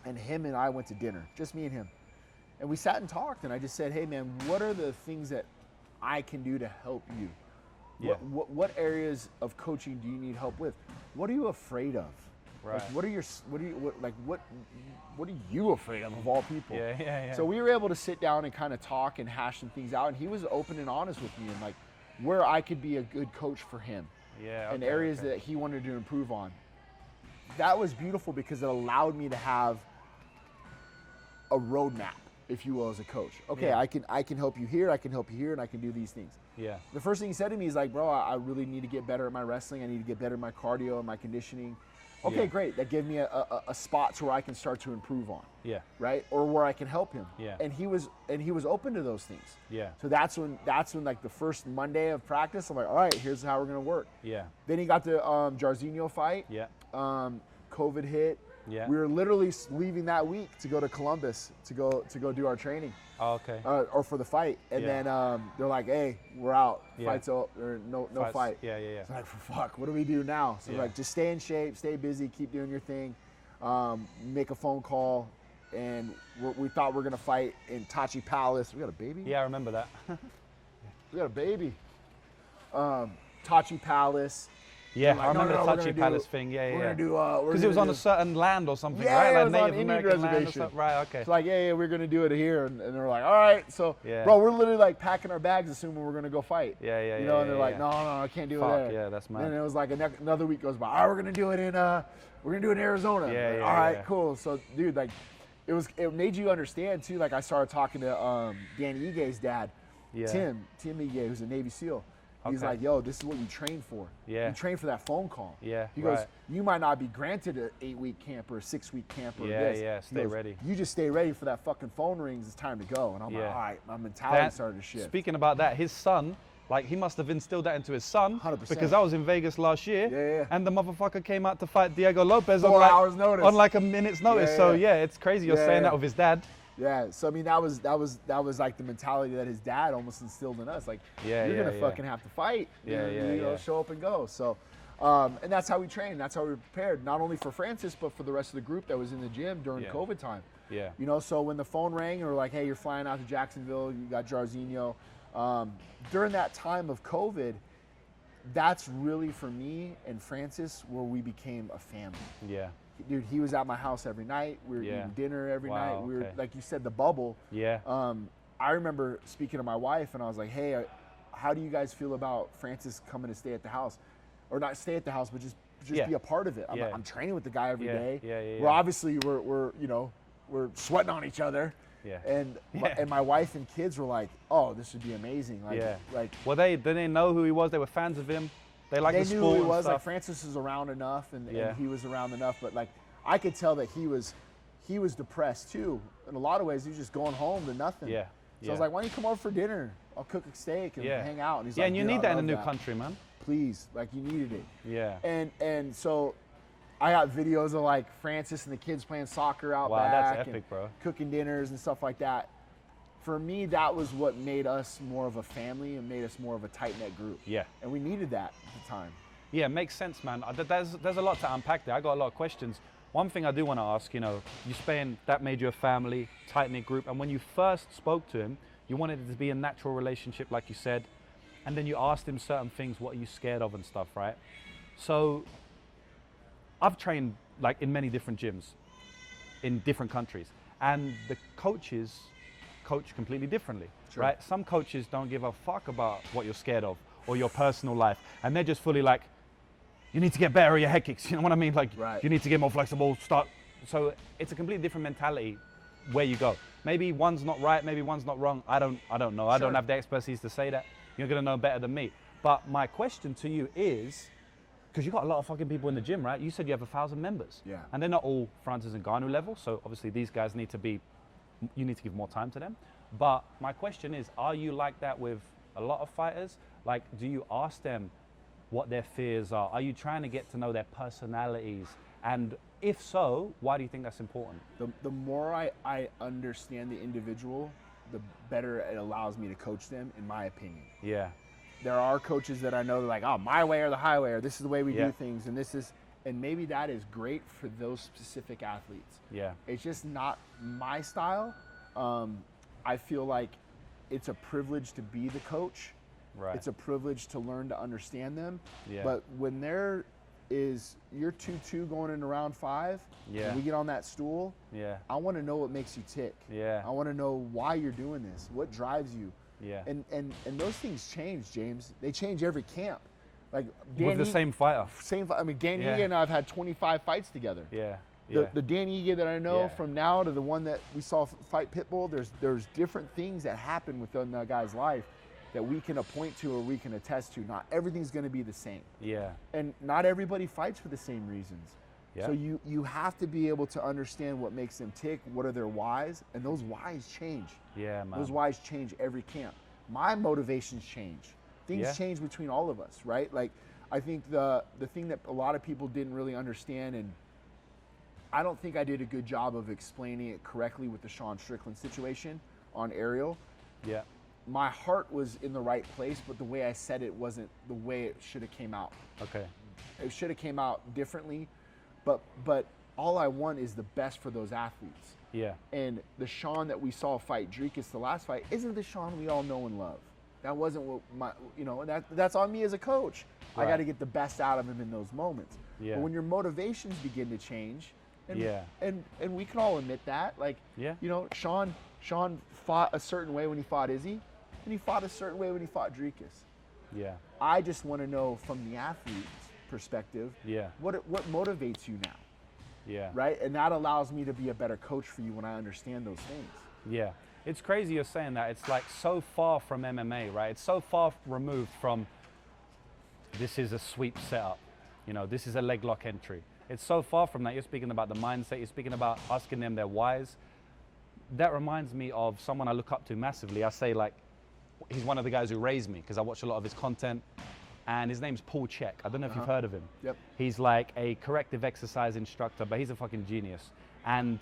And him and I went to dinner, just me and him. And we sat and talked, and I just said, hey, man, what are the things that I can do to help you? Yeah. What areas of coaching do you need help with? What are you afraid of? Right. Like, what are you afraid of all people? Yeah. So we were able to sit down and kind of talk and hash some things out, and he was open and honest with me, and like where I could be a good coach for him. Yeah. And areas that he wanted to improve on. That was beautiful because it allowed me to have a roadmap, if you will, as a coach. Okay, I can help you here, I can help you here, and I can do these things. Yeah. The first thing he said to me is like, bro, I really need to get better at my wrestling. I need to get better at my cardio and my conditioning. Okay, great. That gave me a spot to where I can start to improve on. Yeah. Right? Or where I can help him. Yeah. And he was open to those things. Yeah. So that's when like the first Monday of practice, I'm like, all right, here's how we're gonna work. Yeah. Then he got the Jairzinho fight. Yeah. COVID hit. Yeah. We were literally leaving that week to go to Columbus to go do our training. Oh, okay. Or for the fight. And then they're like, hey, we're out. Yeah. Fight's over. Or no fight. Yeah. So like, fuck, what do we do now? So like, just stay in shape, stay busy, keep doing your thing. Make a phone call. And we thought we were going to fight in Tachi Palace. We got a baby? Yeah, I remember that. We got a baby. Tachi Palace. Yeah, like, I remember no, the Tachi Palace thing. Yeah. We're going to do... Because it was on a certain land or something, yeah, right? Yeah, like it was Native on Indian American land or reservation. something. Right, okay. It's like, yeah, we're going to do it here. And they're like, all right. So, Yeah. bro, we're literally like packing our bags assuming we're going to go fight. Yeah. You know, and they're like, no, I can't do it there. Yeah, that's mad. And then it was like another week goes by. All right, we're going to do it in Arizona. Yeah, all right, cool. So, dude, like, it made you understand, too. Like, I started talking to Danny Ige's dad, Tim Ige, who's a Navy SEAL. He's like, yo, this is what you train for. Yeah. You train for that phone call. Yeah, He goes, you might not be granted an 8-week camp or a 6-week camp or this. Yeah, stay ready. You just stay ready for that fucking phone rings. It's time to go. And I'm like, all right, my mentality started to shift. Speaking about that, his son, like, he must have instilled that into his son. 100%. Because I was in Vegas last year. Yeah. And the motherfucker came out to fight Diego Lopez 4 hours notice. on like a minute's notice. Yeah. So yeah, it's crazy you're saying that with his dad. Yeah, so I mean that was like the mentality that his dad almost instilled in us. Like, you're gonna fucking have to fight. You know, show up and go. So, and that's how we trained. That's how we were prepared, not only for Francis but for the rest of the group that was in the gym during COVID time. Yeah. You know, so when the phone rang, or like, hey, you're flying out to Jacksonville, you got Jairzinho. During that time of COVID, that's really for me and Francis where we became a family. Yeah. Dude, he was at my house every night. We were eating dinner every night. We were, like you said, the bubble. Yeah. I remember speaking to my wife, and I was like, hey, how do you guys feel about Francis coming to stay at the house? Or not stay at the house, but just be a part of it. I'm training with the guy every day. Yeah. We're obviously, we're sweating on each other. Yeah. And my wife and kids were like, oh, this would be amazing. Like, well, they didn't know who he was. They were fans of him. They liked the sport. They knew who he was. Like, Francis was around enough, and he was around enough. But like, I could tell that he was depressed too. In a lot of ways, he was just going home to nothing. Yeah. So I was like, why don't you come over for dinner? I'll cook a steak and hang out. And he's like, and you need that in a new country, man. Please, like, you needed it. Yeah. And so I got videos of like Francis and the kids playing soccer out back. Wow, that's epic, bro. Cooking dinners and stuff like that. For me, that was what made us more of a family and made us more of a tight-knit group. Yeah. And we needed that at the time. Yeah, it makes sense, man. There's a lot to unpack there. I got a lot of questions. One thing I do want to ask, you Spain, that made you a family, tight-knit group, and when you first spoke to him, you wanted it to be a natural relationship, like you said, and then you asked him certain things, what are you scared of and stuff, right? So I've trained like in many different gyms in different countries, and the coaches coach completely differently, right? Some coaches don't give a fuck about what you're scared of or your personal life, and they're just fully like, you need to get better at your head kicks, you know what I mean? Like, you need to get more flexible, so it's a completely different mentality where you go. Maybe one's not right, maybe one's not wrong, I don't know. I don't have the expertise to say that. You're gonna know better than me. But my question to you is, because you got a lot of fucking people in the gym, right? You said you have 1,000 members. Yeah. And they're not all Francis Ngannou level, so obviously these guys you need to give more time to them. But my question is, are you like that with a lot of fighters? Like, do you ask them what their fears are? Are you trying to get to know their personalities? And if so, why do you think that's important? The more I understand the individual, the better it allows me to coach them, in my opinion. Yeah. There are coaches that I know, they're like, oh, my way or the highway, or this is the way we do things, and maybe that is great for those specific athletes. Yeah. It's just not my style. I feel like it's a privilege to be the coach. Right. It's a privilege to learn to understand them. Yeah. But when you're 2-2 going into round 5, and we get on that stool, I want to know what makes you tick. Yeah. I want to know why you're doing this, what drives you. Yeah. And those things change, James. They change every camp. Like with the same fighter. I mean, Dan Ige and I have had 25 fights together. Yeah. The Dan Ige that I know from now to the one that we saw fight Pitbull, there's different things that happen within that guy's life that we can point to or we can attest to. Not everything's going to be the same. Yeah. And not everybody fights for the same reasons. Yeah. So you have to be able to understand what makes them tick, what are their whys, and those whys change. Yeah, man. Those whys change every camp. My motivations change. Things change between all of us, right? Like, I think the thing that a lot of people didn't really understand, and I don't think I did a good job of explaining it correctly with the Sean Strickland situation on Ariel. Yeah. My heart was in the right place, but the way I said it wasn't the way it should have came out. Okay. It should have came out differently, but all I want is the best for those athletes. Yeah. And the Sean that we saw fight Dricus the last fight isn't the Sean we all know and love. That wasn't what that's on me as a coach. Right. I got to get the best out of him in those moments. Yeah. But when your motivations begin to change, and we can all admit that, like, Sean fought a certain way when he fought Izzy, and he fought a certain way when he fought Dricus. Yeah. I just want to know from the athlete's perspective, what motivates you now. Yeah. Right? And that allows me to be a better coach for you when I understand those things. Yeah. It's crazy you're saying that. It's like so far from MMA, right? It's so far removed from this is a sweep setup. This is a leg lock entry. It's so far from that. You're speaking about the mindset. You're speaking about asking them their whys. That reminds me of someone I look up to massively. I say, like, he's one of the guys who raised me because I watch a lot of his content. And his name's Paul Chek. I don't know if you've heard of him. Yep. He's like a corrective exercise instructor, but he's a fucking genius. And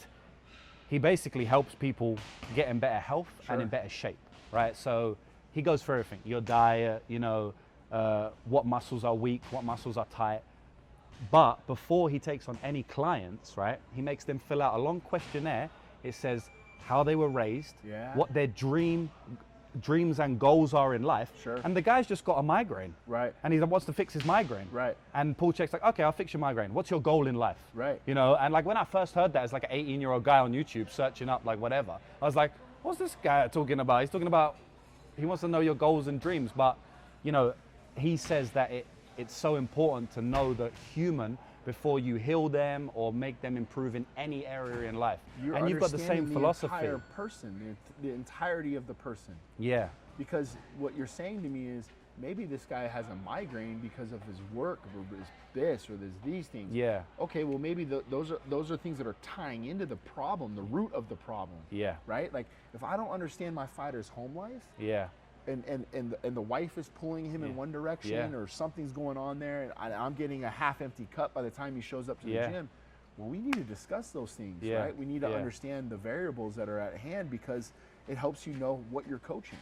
he basically helps people get in better health and in better shape, right? So he goes for everything. Your diet, what muscles are weak, what muscles are tight. But before he takes on any clients, right, he makes them fill out a long questionnaire. It says how they were raised, what their dreams and goals are in life. Sure. And the guy's just got a migraine. Right. And he wants to fix his migraine. Right. And Paul Chek's like, okay, I'll fix your migraine. What's your goal in life? Right. And like when I first heard that as like an 18-year-old guy on YouTube searching up like whatever, I was like, what's this guy talking about? He's talking about, he wants to know your goals and dreams. But, he says that it's so important to know the human before you heal them or make them improve in any area in life. And you've got the same philosophy. The entire person, the entirety of the person. Yeah. Because what you're saying to me is maybe this guy has a migraine because of his work or his this or these things. Yeah. Okay, well maybe those are things that are tying into the problem, the root of the problem. Yeah. Right? Like if I don't understand my fighter's home life. Yeah. And the wife is pulling him in one direction or something's going on there and I'm getting a half-empty cup by the time he shows up to the gym. Well, we need to discuss those things, right? We need to understand the variables that are at hand because it helps you know what you're coaching.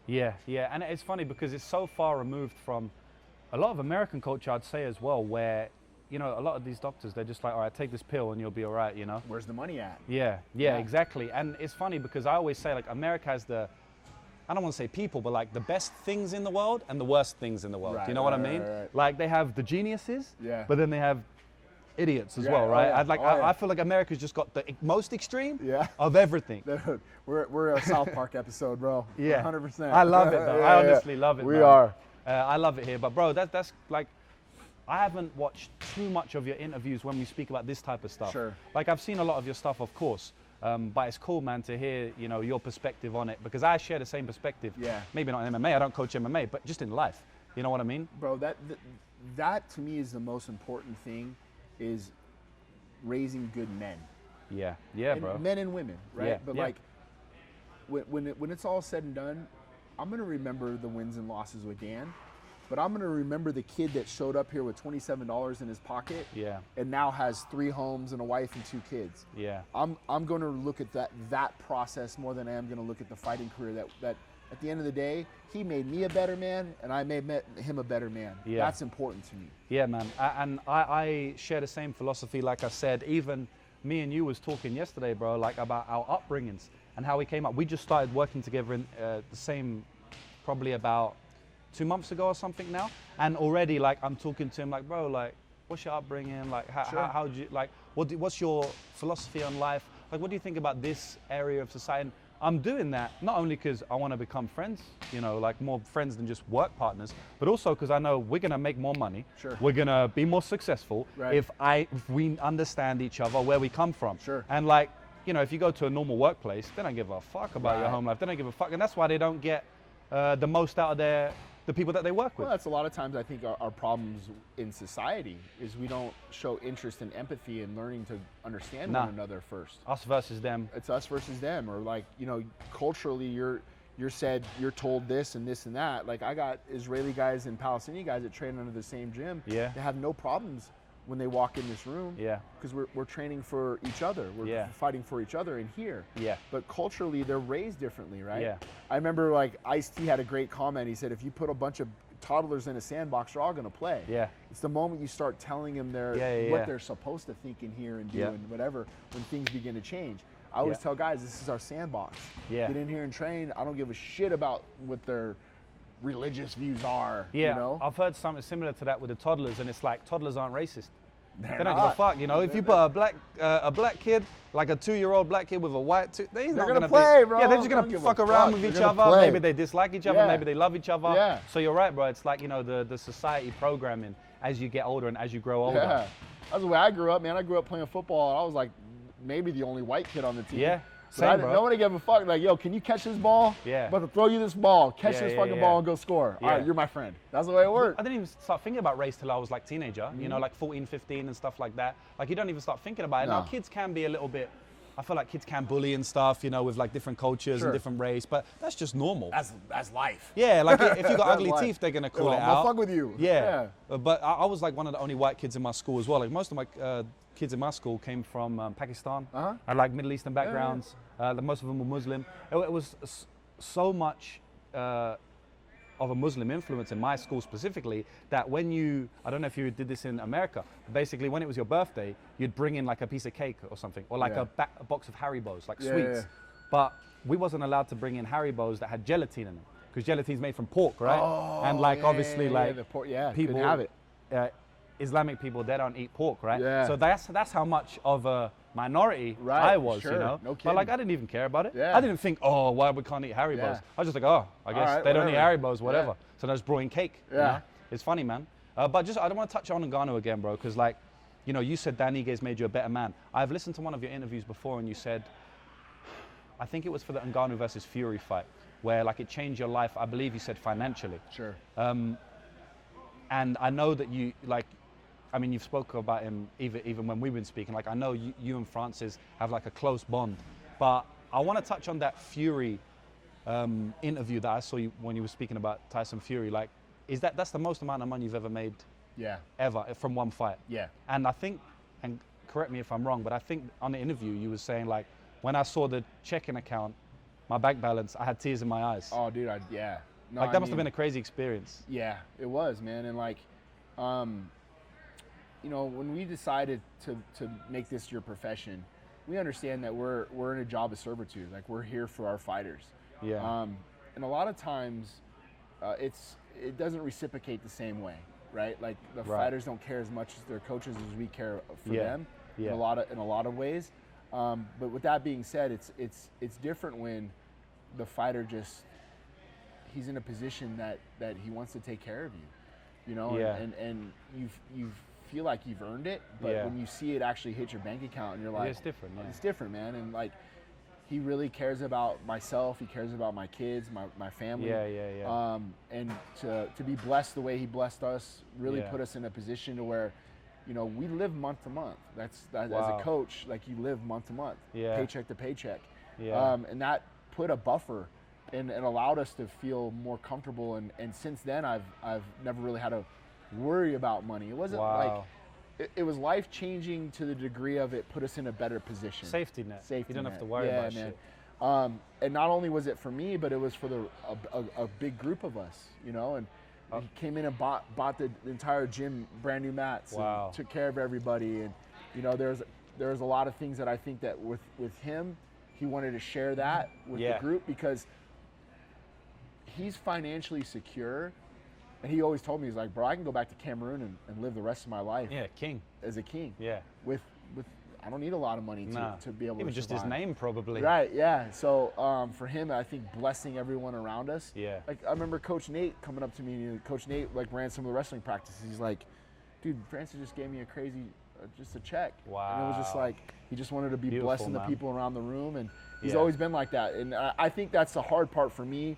Yeah, and it's funny because it's so far removed from a lot of American culture, I'd say as well, where, a lot of these doctors, they're just like, all right, take this pill and you'll be all right, Where's the money at? Yeah, exactly. And it's funny because I always say, like, America has I don't want to say people, but like the best things in the world and the worst things in the world. Right, you know what I mean? Right. Like they have the geniuses, but then they have idiots as well, right? I feel like America's just got the most extreme of everything. Dude, we're a South Park episode, bro. Yeah, 100%. I love it, though. I honestly love it. We man. are. I love it here, but bro, that's like, I haven't watched too much of your interviews when we speak about this type of stuff. Sure. Like I've seen a lot of your stuff, of course, but it's cool, man, to hear your perspective on it, because I share the same perspective. Yeah. Maybe not in MMA. I don't coach MMA, but just in life. You know what I mean? Bro, that to me is the most important thing, is raising good men. Yeah, bro. Men and women, right? Yeah. But like, when it's all said and done, I'm gonna remember the wins and losses with Dan, but I'm gonna remember the kid that showed up here with $27 in his pocket, and now has 3 homes and a wife and 2 kids. Yeah. I'm gonna look at that process more than I am gonna look at the fighting career. That at the end of the day, he made me a better man, and I made him a better man. Yeah. That's important to me. Yeah, man. And I share the same philosophy. Like I said, even me and you was talking yesterday, bro, like about our upbringings and how we came up. We just started working together in the same, probably about 2 months ago or something now. And already, like, I'm talking to him like, bro, like, what's your upbringing? Like, how do you, like, what's your philosophy on life? Like, what do you think about this area of society? And I'm doing that not only because I want to become friends, like more friends than just work partners, but also because I know we're going to make more money. Sure. We're going to be more successful if we understand each other, where we come from. Sure. And like, if you go to a normal workplace, they don't give a fuck about your home life. They don't give a fuck. And that's why they don't get the most out of the people that they work with. Well, that's a lot of times I think our problems in society is we don't show interest and empathy in learning to understand one another first. Us versus them. It's us versus them, or like, culturally you're told this and this and that. Like, I got Israeli guys and Palestinian guys that train under the same gym. Yeah. They have no problems when they walk in this room. Yeah. Because we're training for each other. We're fighting for each other in here. Yeah. But culturally, they're raised differently, right? Yeah. I remember, like, Ice-T had a great comment. He said, if you put a bunch of toddlers in a sandbox, they're all going to play. Yeah. It's the moment you start telling them what they're supposed to think and hear and do and whatever, when things begin to change. I always tell guys, this is our sandbox. Yeah. Get in here and train. I don't give a shit about what their religious views are. Yeah. I've heard something similar to that with the toddlers, and it's like, toddlers aren't racist. They don't not. give a fuck, If you put a black kid, like a 2-year-old black kid with a white they're not gonna play, bro. Yeah, they're just gonna fuck around with each other. Play. Maybe they dislike each other. Maybe they love each other. Yeah. So you're right, bro. It's like the society programming as you get older and as you grow older. Yeah. That's the way I grew up, man. I grew up playing football, and I was like maybe the only white kid on the team. Yeah. Same, bro. Nobody gave a fuck. Like, yo, can you catch this ball? Yeah. I'm about to throw you this ball. Catch this fucking ball and go score. Yeah. All right, you're my friend. That's the way it worked. I didn't even start thinking about race till I was like teenager, like 14, 15 and stuff like that. Like, you don't even start thinking about it. No. Now kids can be a little bit, I feel like kids can bully and stuff, with like different cultures and different race, but that's just normal. That's life. Yeah, like if you got ugly teeth, they're gonna call it out. I'll fuck with you. Yeah. But I was like one of the only white kids in my school as well. Like most of my kids in my school came from Pakistan and like Middle Eastern backgrounds. Most of them were Muslim. It was so much of a Muslim influence in my school specifically that when I don't know if you did this in America, basically when it was your birthday, you'd bring in like a piece of cake or something, or like a box of Haribos, like sweets. Yeah. But we wasn't allowed to bring in Haribos that had gelatin in them, because gelatine's made from pork, right? Oh, and like obviously like the pork, people couldn't have it. Islamic people, they don't eat pork, right? Yeah. So that's how much of a minority I was, No but like I didn't even care about it. Yeah. I didn't think, oh, why we can't eat Haribos. Yeah. I was just like, oh, I guess they don't eat Haribos, whatever. Yeah. So they just brought in cake. Yeah. It's funny, man. But just I don't want to touch on Ngannou again, bro, because like, you said Dan Ige made you a better man. I've listened to one of your interviews before, and you said, I think it was for the Ngannou versus Fury fight, where like it changed your life. I believe you said financially. Sure. And I know that you like. I mean, you've spoken about him even when we've been speaking. Like, I know you and Francis have like a close bond, but I want to touch on that Fury interview that I saw you when you were speaking about Tyson Fury. Like, that's the most amount of money you've ever made? Yeah. Ever from one fight? Yeah. And I think, and correct me if I'm wrong, but I think on the interview you were saying like, when I saw the checking account, my bank balance, I had tears in my eyes. Oh, dude, yeah. No, like that must have been a crazy experience. Yeah, it was, man, and like. When we decided to make this your profession, we understand that we're in a job of servitude. Like, we're here for our fighters. Yeah. And a lot of times, it doesn't reciprocate the same way. right? Like the fighters don't care as much as their coaches as we care for them in a lot of ways. But with that being said, it's different when the fighter he's in a position that he wants to take care of you, and you feel like you've earned it, but when you see it actually hit your bank account, and you're like, it's different. It's different, man. And like, he really cares about myself. He cares about my kids, my family. And to be blessed the way he blessed us really put us in a position to where, we live month to month. That's as a coach, like you live month to month, paycheck to paycheck. And that put a buffer and allowed us to feel more comfortable. And since then, I've never really had to worry about money. It wasn't like it was life changing to the degree of it put us in a better position. Safety net. You don't have to worry about shit. And not only was it for me, but it was for a big group of us, and he came in and bought the entire gym, brand new mats, and took care of everybody. And there's a lot of things that I think that with him, he wanted to share that with the group because he's financially secure. And he always told me, he's like, bro, I can go back to Cameroon and live the rest of my life. King. As a king. Yeah. With I don't need a lot of money to be able to even just survive. his name, probably. Right, yeah. So for him, I think blessing everyone around us. Yeah. Like, I remember Coach Nate coming up to me, and Coach Nate, like, ran some of the wrestling practices. He's like, dude, Francis just gave me a crazy, just a check. Wow. And it was just like, he just wanted to be blessing the people around the room. And he's Yeah. always been like that. And I think that's the hard part for me,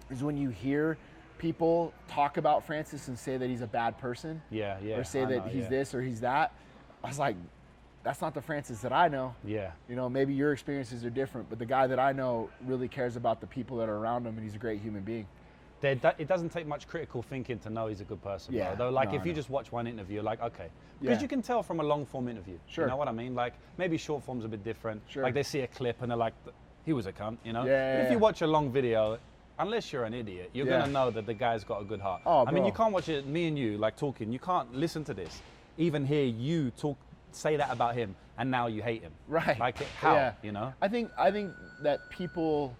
is when you hear people talk about Francis and say that he's a bad person. Yeah. Or say that he's this or he's that. I was like, that's not the Francis that I know. Yeah. Maybe your experiences are different, but the guy that I know really cares about the people that are around him, and he's a great human being. It doesn't take much critical thinking to know he's a good person. Yeah. Though, like, if you just watch one interview, you're like, okay. Because you can tell from a long form interview. Sure. You know what I mean? Like, maybe short form's a bit different. Sure. Like, they see a clip and they're like, he was a cunt, Yeah, But if you watch a long video, unless you're an idiot, you're going to know that the guy's got a good heart. Oh, I mean, you can't watch it, me and you, like, talking. You can't listen to this. Even hear you say that about him, and now you hate him. Right. Like, how, Yeah. I think that people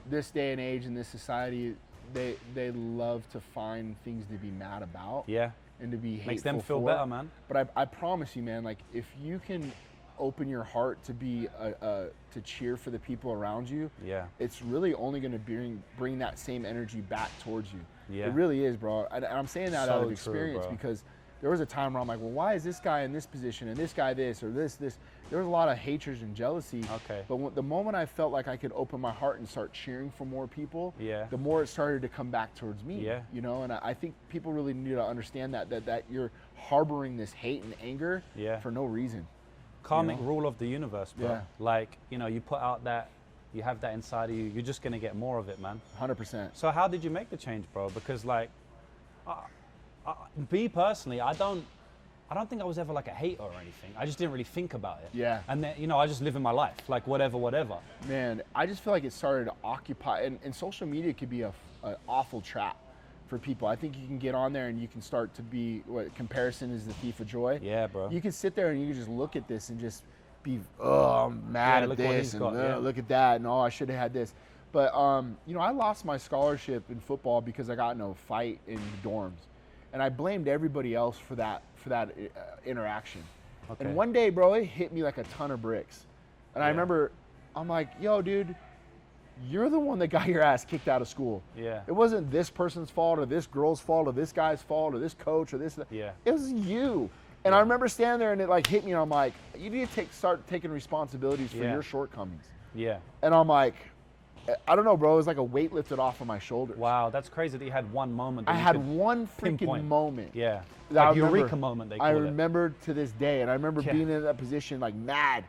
this day and age in this society, they love to find things to be mad about. Yeah. And to be hateful Makes them feel for. better, man. But I promise you, man, like, if you can open your heart to be to cheer for the people around you, it's really only going to bring that same energy back towards you. Yeah. It really is, bro. And I'm saying that out of experience, bro. because there was a time where I'm like, well, why is this guy in this position and this guy this or this? There was a lot of hatred and jealousy. Okay. But the moment I felt like I could open my heart and start cheering for more people, Yeah. the more it started to come back towards me. Yeah. And I think people really need to understand that you're harboring this hate and anger for no reason. Karmic rule of the universe, bro. Yeah. Like, you put out that, you have that inside of you, you're just going to get more of it, man. 100%. So how did you make the change, bro? Because, like, me personally, I don't think I was ever like a hater or anything. I just didn't really think about it. Yeah. And then, I just live in my life, like whatever. Man, I just feel like it started to occupy, and social media could be an awful trap for people. I think you can get on there and you can start to be, comparison is the thief of joy. Yeah, bro. You can sit there and you can just look at this and just be, I'm mad at this, and look at that, and I should have had this. But, I lost my scholarship in football because I got in a fight in dorms. And I blamed everybody else for that interaction. Okay. And one day, bro, it hit me like a ton of bricks. And I remember, I'm like, yo, dude, you're the one that got your ass kicked out of school. Yeah. It wasn't this person's fault or this girl's fault or this guy's fault or this coach or this. Yeah. It was you. And I remember standing there and it like hit me, and I'm like, you need to start taking responsibilities for your shortcomings. Yeah. And I'm like, I don't know, bro. It was like a weight lifted off of my shoulders. Wow, that's crazy that you had one moment. I had one freaking moment. Yeah. Like eureka moment, they call it. I remember to this day, and I remember being in that position, like mad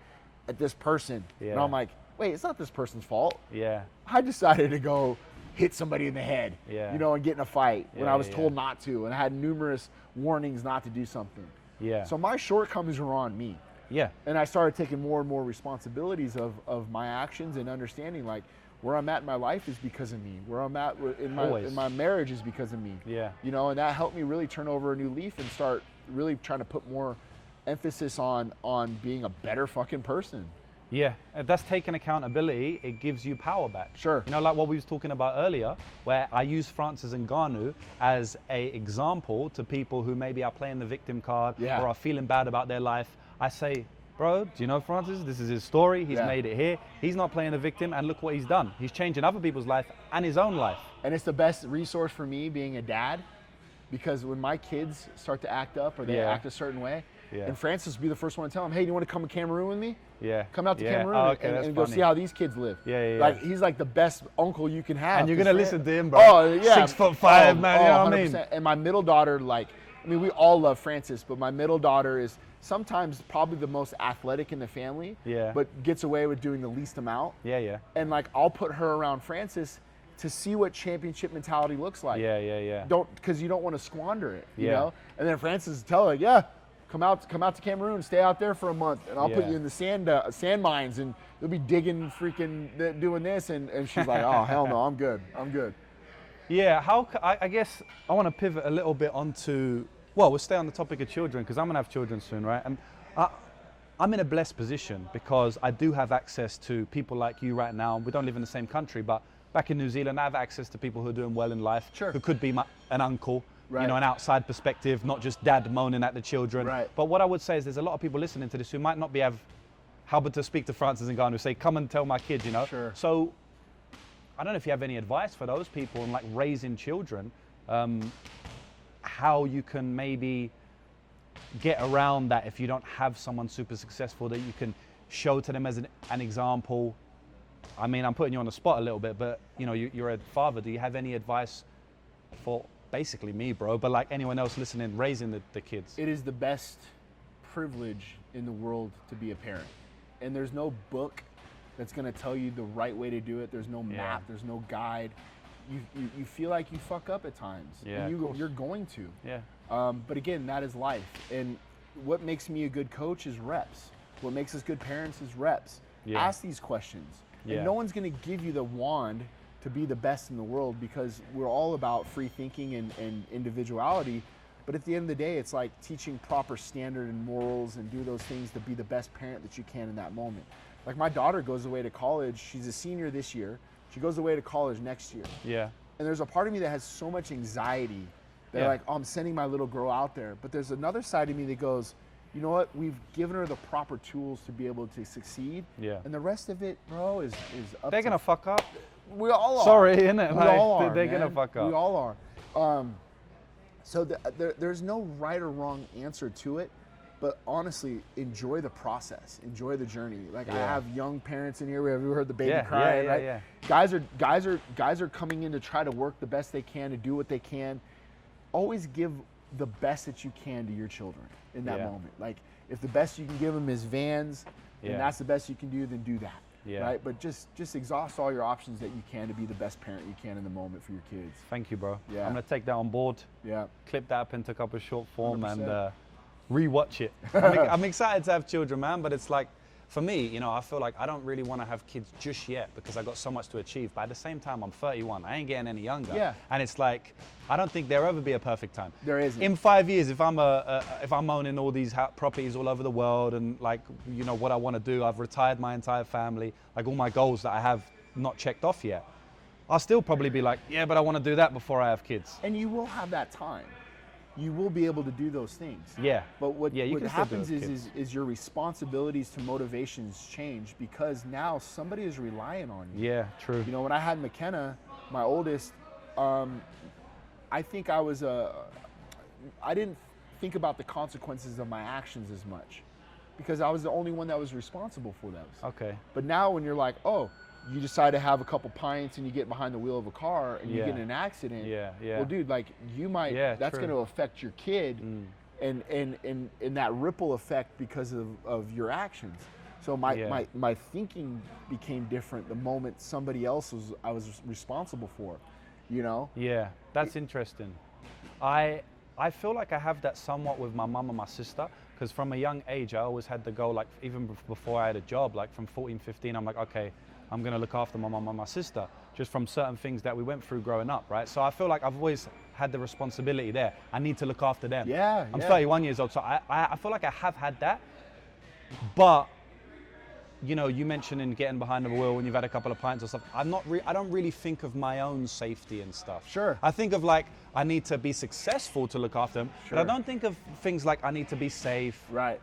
at this person. Yeah. And I'm like, wait, it's not this person's fault. Yeah. I decided to go hit somebody in the head, and get in a fight when I was told not to, and I had numerous warnings not to do something. Yeah. So my shortcomings were on me. Yeah. And I started taking more and more responsibilities of my actions and understanding, like, where I'm at in my life is because of me. Where I'm at in my marriage is because of me. Yeah. And that helped me really turn over a new leaf and start really trying to put more emphasis on being a better fucking person. Yeah, that's taking accountability. It gives you power back. Sure. You know, like what we was talking about earlier, where I use Francis Ngannou as a example to people who maybe are playing the victim card or are feeling bad about their life. I say, bro, do you know Francis? This is his story. He's made it here. He's not playing the victim, and look what he's done. He's changing other people's life and his own life. And it's the best resource for me being a dad, because when my kids start to act up or they act a certain way, and Francis will be the first one to tell him, hey, do you want to come to Cameroon with me? Yeah. Come out to Cameroon and go see how these kids live. Like, he's like the best uncle you can have. And you're going to listen to him, bro. Oh, yeah. 6'5", man, you know what I mean? And my middle daughter, like, I mean, we all love Francis, but my middle daughter is sometimes probably the most athletic in the family, but gets away with doing the least amount. And like, I'll put her around Francis to see what championship mentality looks like. Because you don't want to squander it, you know? And then Francis tell her, like, come out to Cameroon, stay out there for a month, and I'll put you in the sand mines, and you'll be digging, freaking doing this. And she's like, oh, hell no, I'm good. Yeah, I guess I want to pivot a little bit onto, well, we'll stay on the topic of children, because I'm going to have children soon, right? And I'm in a blessed position because I do have access to people like you right now. We don't live in the same country, but back in New Zealand, I have access to people who are doing well in life, who could be an uncle, you know, an outside perspective, not just dad moaning at the children. But what I would say is there's a lot of people listening to this who might not be how to speak to Francis Ngannou, say, come and tell my kids, you know? So I don't know if you have any advice for those people on like raising children, how you can maybe get around that if you don't have someone super successful that you can show to them as an example. I mean, I'm putting you on the spot a little bit, but you know, you're a father. Do you have any advice for basically me, bro, but like anyone else listening, raising the kids? It is the best privilege in the world to be a parent. And there's no book that's going to tell you the right way to do it. There's no map, there's no guide. You feel like you fuck up at times. And you're going to. But again, that is life. And what makes me a good coach is reps. What makes us good parents is reps. Ask these questions. And no one's going to give you the wand to be the best in the world, because we're all about free thinking and individuality. But at the end of the day, it's like teaching proper standard and morals and do those things to be the best parent that you can in that moment. Like, my daughter goes away to college. She's a senior this year. She goes away to college next year. And there's a part of me that has so much anxiety that like, oh, I'm sending my little girl out there. But there's another side of me that goes, you know what? We've given her the proper tools to be able to succeed. And the rest of it, bro, is up They're going to fuck up. We all are. Sorry, innit? We all are, they're going to fuck up. We all are. So there's no right or wrong answer to it. But honestly, enjoy the process, enjoy the journey. Like, I have young parents in here. We heard the baby crying, right? Guys are coming in to try to work the best they can, to do what they can. Always give the best that you can to your children in that moment. Like, if the best you can give them is Vans, and that's the best you can do, then do that. Right? But just exhaust all your options that you can to be the best parent you can in the moment for your kids. Thank you, bro. I'm gonna take that on board. Clip that up into a couple of short form 100%. And rewatch it. I'm excited to have children, man, but it's like, for me, you know, I feel like I don't really want to have kids just yet because I got so much to achieve. But at the same time, I'm 31. I ain't getting any younger. And it's like, I don't think there'll ever be a perfect time. There isn't. In 5 years, if I'm owning all these properties all over the world and like, you know, what I want to do, I've retired my entire family, like all my goals that I have not checked off yet, I'll still probably be like, yeah, but I want to do that before I have kids. And you will have that time. You will be able to do those things. But what happens is your responsibilities to motivations change, because now somebody is relying on you. True. You know, when I had McKenna, my oldest, I think I didn't think about the consequences of my actions as much, because I was the only one that was responsible for those. But now when you're like, oh, you decide to have a couple pints and you get behind the wheel of a car and you get in an accident. Well, dude, like, you might, that's going to affect your kid and that ripple effect because of your actions. So my thinking became different the moment somebody else I was responsible for, you know? That's interesting. I feel like I have that somewhat with my mum and my sister, because from a young age, I always had the goal, like even before I had a job, like from 14, 15, I'm like, okay, I'm going to look after my mum and my sister, just from certain things that we went through growing up, right? So I feel like I've always had the responsibility there. I need to look after them. I'm 31 years old, so I feel like I have had that. But you know, you mentioning getting behind the wheel when you've had a couple of pints or stuff. I don't really think of my own safety and stuff. Sure. I think of like, I need to be successful to look after them, but I don't think of things like I need to be safe. Right.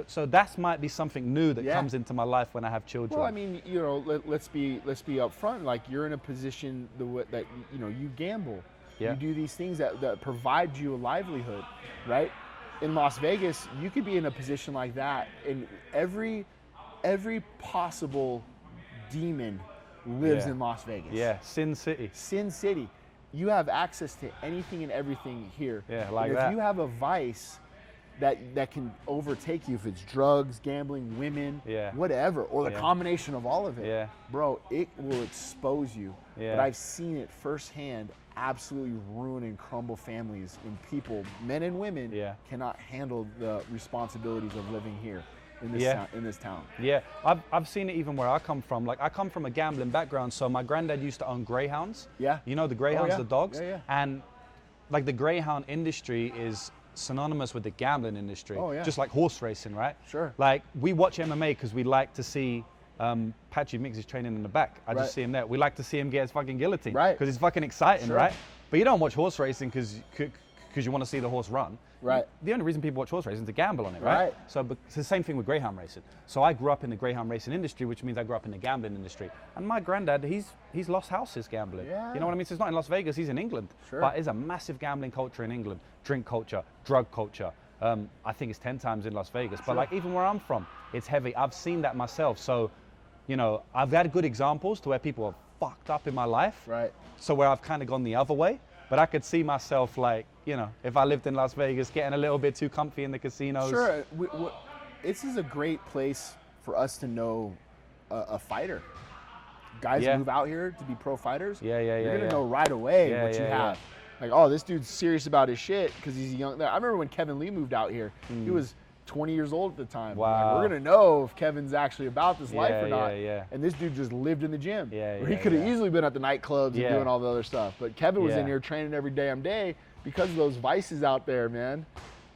So that might be something new that comes into my life when I have children. Well, I mean, you know, let's be upfront. Like, you're in a position that you know, you gamble. Yeah. You do these things that provide you a livelihood, right? In Las Vegas, you could be in a position like that, and every possible demon lives in Las Vegas. Yeah, Sin City. Sin City. You have access to anything and everything here. Yeah, like and that. If you have a vice that can overtake you, if it's drugs, gambling, women, whatever, or the combination of all of it, bro, it will expose you. But I've seen it firsthand absolutely ruin and crumble families when people, men and women, cannot handle the responsibilities of living here in this town. Yeah, I've seen it even where I come from. Like, I come from a gambling background, so my granddad used to own greyhounds. Yeah. You know the greyhounds, the dogs? Yeah, yeah. And like the greyhound industry is synonymous with the gambling industry. Oh, yeah. Just like horse racing, right? Sure. Like, we watch MMA because we like to see Patchy Mix is training in the back. I just see him there. We like to see him get his fucking guillotine. Right. Because it's fucking exciting, Sure. right? But you don't watch horse racing because you want to see the horse run. Right. The only reason people watch horse racing is to gamble on it, right? Right. So it's the same thing with greyhound racing. So I grew up in the greyhound racing industry, which means I grew up in the gambling industry. And my granddad, he's lost houses gambling. Yeah. You know what I mean? So it's not in Las Vegas, he's in England. Sure. But there's a massive gambling culture in England, drink culture, drug culture. I think it's 10 times in Las Vegas. But like, even where I'm from, it's heavy. I've seen that myself. So, you know, I've had good examples to where people are fucked up in my life. Right. So where I've kind of gone the other way. But I could see myself, like, you know, if I lived in Las Vegas, getting a little bit too comfy in the casinos. Sure. This is a great place for us to know a fighter. Guys who move out here to be pro fighters, you're going to know right away what you have. Like, oh, this dude's serious about his shit because he's young. I remember when Kevin Lee moved out here, he was 20 years old at the time. Wow. Like, we're going to know if Kevin's actually about this life or not. Yeah. And this dude just lived in the gym. Yeah, he could have easily been at the nightclubs and doing all the other stuff. But Kevin was in here training every damn day because of those vices out there, man.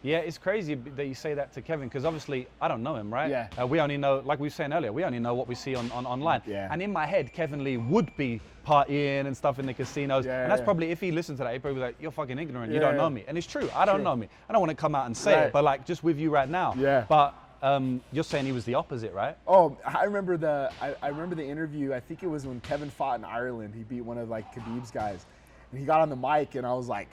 Yeah, it's crazy that you say that to Kevin, because obviously I don't know him, right? Yeah. We only know, like we were saying earlier, we only know what we see on online. Yeah. And in my head, Kevin Lee would be partying and stuff in the casinos. And that's probably, if he listened to that, he'd probably be like, you're fucking ignorant, you don't know me. And it's true, I don't know me. I don't want to come out and say it, but like, just with you right now. Yeah. But you're saying he was the opposite, right? Oh, I remember the interview. I think it was when Kevin fought in Ireland. He beat one of like Khabib's guys, and he got on the mic, and I was like,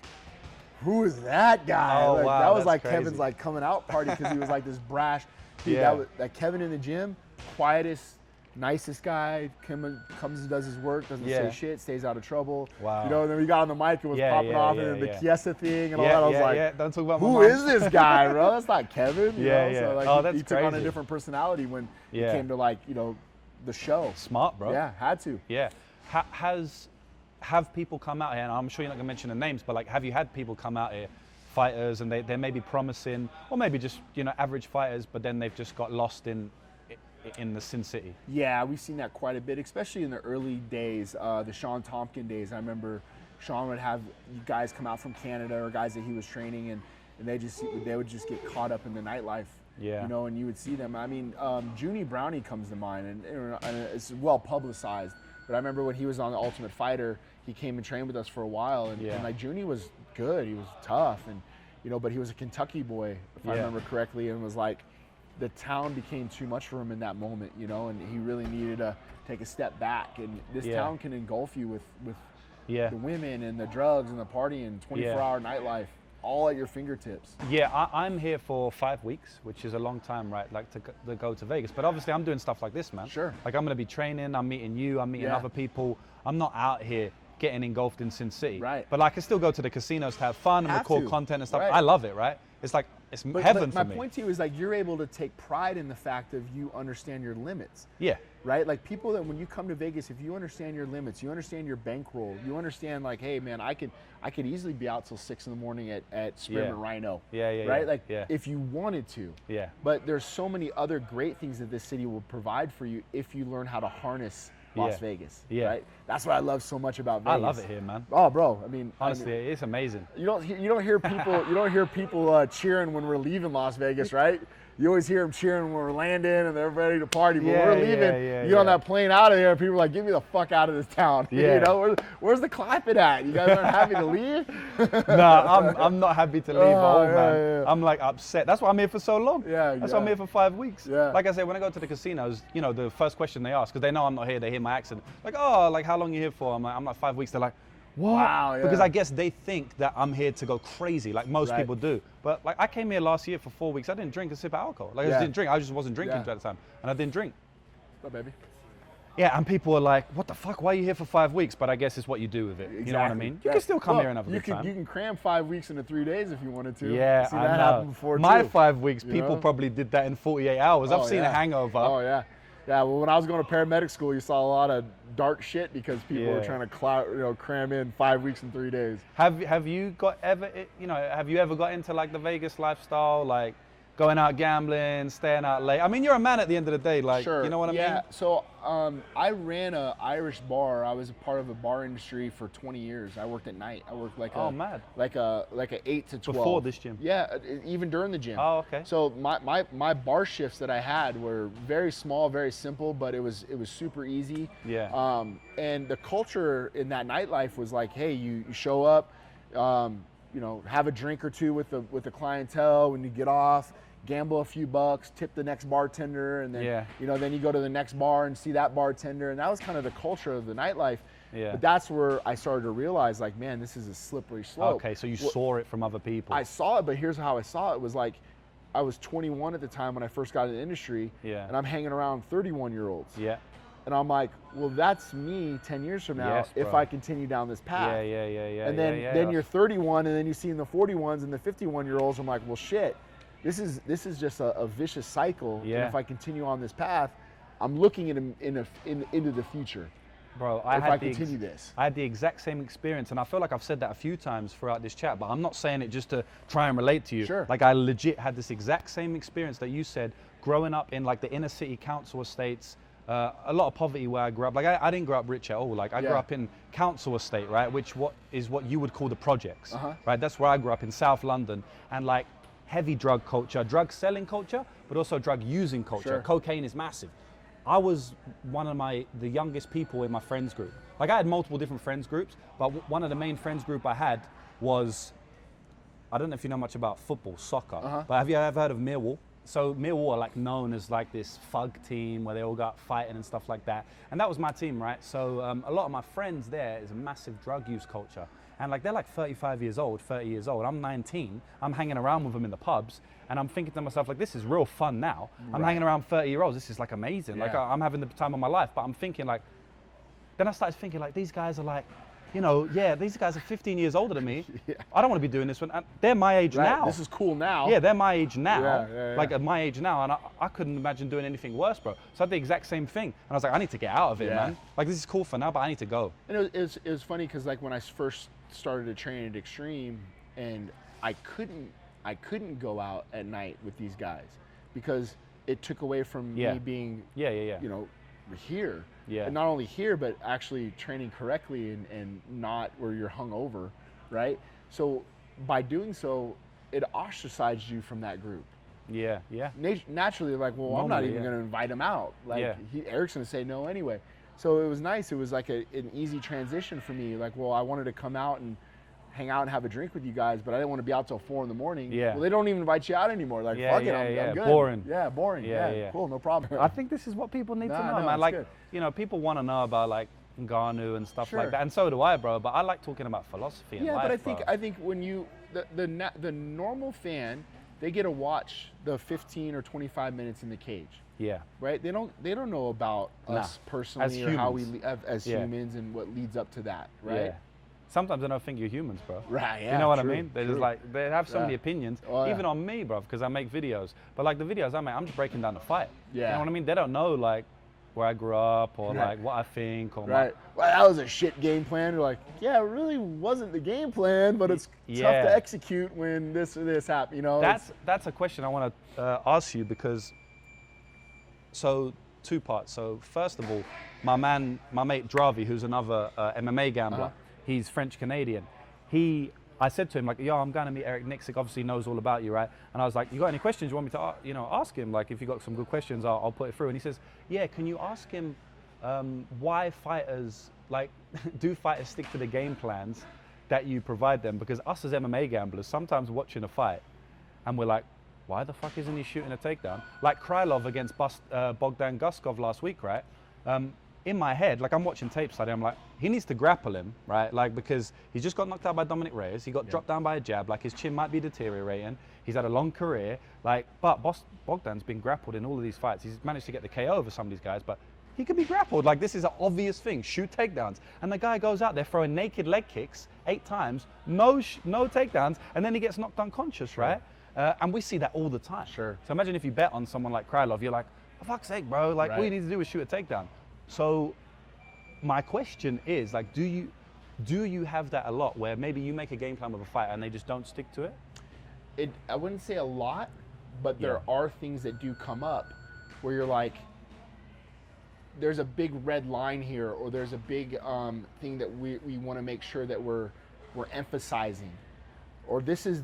"Who is that guy?" Oh, like, wow, that was like crazy. Kevin's like coming out party because he was like this brash. Dude, that Kevin in the gym, quietest, nicest guy. Comes and does his work, doesn't say shit, stays out of trouble. Wow. You know, and then we got on the mic and was popping off, and then the Chiesa thing and all that. I was like, don't talk about who is this guy, bro? That's not Kevin. You know? So like, that's he took on a crazy. different personality when it came to like, you know, the show. Smart, bro. Yeah, had to. Yeah. Have people come out here, and I'm sure you're not going to mention the names, but like, have you had people come out here, fighters, and they may be promising, or maybe just, you know, average fighters, but then they've just got lost in the Sin City? Yeah, we've seen that quite a bit, especially in the early days, the Sean Tompkin days. I remember Sean would have guys come out from Canada or guys that he was training, and they would just get caught up in the nightlife. Yeah. You know, and you would see them. I mean, Junie Brownie comes to mind, and it's well publicized. But I remember when he was on The Ultimate Fighter, he came and trained with us for a while, and like Junie was good. He was tough, and you know, but he was a Kentucky boy, if I remember correctly, and was like, the town became too much for him in that moment, you know, and he really needed to take a step back. And this town can engulf you with the women and the drugs and the party and 24-hour nightlife, all at your fingertips. Yeah, I'm here for 5 weeks, which is a long time, right? Like to go to Vegas. But obviously I'm doing stuff like this, man. Sure. Like, I'm going to be training, I'm meeting you, I'm meeting other people. I'm not out here getting engulfed in Sin City. Right. But like, I still go to the casinos to have fun and record content and stuff. Right. I love it, right? It's like, it's heaven for me. My point to you is like, you're able to take pride in the fact of you understand your limits. Yeah. Right? Like, people that when you come to Vegas, if you understand your limits, you understand your bankroll, you understand like, hey man, I could easily be out till 6 in the morning at Spearmint Rhino. Right? Like, if you wanted to. Yeah. But there's so many other great things that this city will provide for you if you learn how to harness Las Vegas. Right? That's what I love so much about Vegas. I love it here, man. Oh, bro. I mean, honestly, it's amazing. You don't hear people cheering when we're leaving Las Vegas, right? you always hear them cheering when we're landing and they're ready to party. But we're leaving. You on that plane out of there, and people are like, get me the fuck out of this town. Yeah. You know, where's the clapping at? You guys aren't happy to leave? No, I'm not happy to leave at all, man. Yeah. I'm like upset. That's why I'm here for so long. Yeah, That's why I'm here for 5 weeks. Yeah. Like I said, when I go to the casinos, you know, the first question they ask, because they know I'm not here, they hear my accent. Like, oh, like how long are you here for? I'm like 5 weeks. They're like, what? Wow, yeah. Because I guess they think that I'm here to go crazy, like most people do. But like I came here last year for 4 weeks. I didn't drink a sip of alcohol. Like I just didn't drink. I just wasn't drinking at the time, and I didn't drink. Oh, baby. Yeah, and people are like, what the fuck? Why are you here for 5 weeks? But I guess it's what you do with it. Exactly. You know what I mean? You can still come here and have a good time. You can cram 5 weeks into 3 days if you wanted to. Yeah, See, that I happened know. before My too. 5 weeks, people probably did that in 48 hours. I've seen a hangover. Oh, yeah. Yeah, well, when I was going to paramedic school, you saw a lot of dark shit because people were trying to cram in 5 weeks and 3 days. Have you ever got into like the Vegas lifestyle, like going out gambling, staying out late? I mean, you're a man at the end of the day, like, Sure. you know what I mean? Yeah, so I ran a Irish bar. I was a part of a bar industry for 20 years. I worked at night. I worked like a 8 to 12. Before this gym? Yeah, even during the gym. Oh, okay. So my bar shifts that I had were very small, very simple, but it was super easy. Yeah. And the culture in that nightlife was like, hey, you show up, have a drink or two with the clientele when you get off, gamble a few bucks, tip the next bartender, and then then you go to the next bar and see that bartender, and that was kind of the culture of the nightlife. Yeah. But that's where I started to realize, like, man, this is a slippery slope. Okay, so you saw it from other people. I saw it, but here's how I saw it. It was like, I was 21 at the time when I first got in the industry, and I'm hanging around 31-year-olds. Yeah. And I'm like, well, that's me 10 years from now if I continue down this path. Yeah. And then you're 31, and then you see in the 41s and the 51-year-olds, I'm like, well, shit, this is just a vicious cycle. Yeah. And if I continue on this path, I'm looking into the future. Bro, I had the exact same experience, and I feel like I've said that a few times throughout this chat, but I'm not saying it just to try and relate to you. Sure. Like, I legit had this exact same experience that you said, growing up in like the inner city council estates, a lot of poverty where I grew up. Like, I didn't grow up rich at all. Like, I grew up in council estate, right? Which is what you would call the projects, right? That's where I grew up in South London, and like heavy drug culture, drug selling culture, but also drug using culture. Sure. Cocaine is massive. I was one of the youngest people in my friends group. Like, I had multiple different friends groups, but one of the main friends group I had was, I don't know if you know much about football, soccer, but have you ever heard of Millwall? So Millwall are like known as like this thug team where they all got fighting and stuff like that. And that was my team, right? So a lot of my friends there is a massive drug use culture. And like, they're like 35 years old, 30 years old. I'm 19, I'm hanging around with them in the pubs, and I'm thinking to myself, like, this is real fun now. I'm hanging around 30-year-olds, this is like amazing. Like, I'm having the time of my life, but I'm thinking like, then I started thinking like, these guys are like, these guys are 15 years older than me. I don't want to be doing this one. They're my age now. This is cool now. Yeah, they're my age now. Like, Yeah. at my age now, and I couldn't imagine doing anything worse, bro. So I did the exact same thing. And I was like, I need to get out of it, man. Like, this is cool for now, but I need to go. And it was funny because like when I first started to train at Extreme, and I couldn't go out at night with these guys because it took away from me being here. Yeah. And not only here, but actually training correctly and not where you're hungover, right? So by doing so, it ostracized you from that group. Yeah. Naturally, like, well, I'm not even going to invite him out. Like, Eric's going to say no anyway. So it was nice. It was like an easy transition for me. Like, well, I wanted to come out and hang out and have a drink with you guys, but I didn't want to be out till 4 a.m. Yeah. Well, they don't even invite you out anymore. Like, fuck it, I'm good. Boring. Yeah, boring. Yeah, cool, no problem. I think this is what people need to know, man. Like, good. People want to know about like Ngannou and stuff like that, and so do I, bro. But I like talking about philosophy and life, but I think when you the normal fan, they get to watch the 15 or 25 minutes in the cage. Yeah. Right. They don't know about us personally or how we live as humans and what leads up to that. Right. Yeah. Sometimes I don't think you're humans, bro. Right, yeah. You know what I mean? They're just like, they have so many opinions, even on me, bro, because I make videos. But like the videos I make, I'm just breaking down the fight. Yeah. You know what I mean? They don't know like where I grew up or like what I think or well, that was a shit game plan. You're like, yeah, it really wasn't the game plan, but it's tough to execute when this or this happens. You know. That's a question I want to ask you because. So 2 parts. So first of all, my mate Dravi, who's another MMA gambler. He's French Canadian. He I said to him, like, yo, I'm going to meet Eric Nicksick, obviously knows all about you, right? And I was like, you got any questions you want me to, ask him? Like, if you got some good questions, I'll put it through. And he says, yeah, can you ask him why fighters, like, do fighters stick to the game plans that you provide them? Because us as MMA gamblers, sometimes watching a fight, and we're like, why the fuck isn't he shooting a takedown? Like Krylov against Bogdan Guskov last week, right? In my head, like I'm watching tape study, I'm like, he needs to grapple him, right? Like, because he's just got knocked out by Dominic Reyes. He got dropped down by a jab. Like, his chin might be deteriorating. He's had a long career. Like, but Bogdan's been grappled in all of these fights. He's managed to get the KO over some of these guys, but he could be grappled. Like, this is an obvious thing. Shoot takedowns. And the guy goes out there throwing naked leg kicks 8 times, no takedowns, and then he gets knocked unconscious, right? And we see that all the time. Sure. So imagine if you bet on someone like Krylov, you're like, for fuck's sake, bro. Like, all you need to do is shoot a takedown. So my question is, like, do you have that a lot where maybe you make a game plan with a fighter and they just don't stick to it? I wouldn't say a lot, but there are things that do come up where you're like, there's a big red line here, or there's a big thing that we want to make sure that we're emphasizing, or this is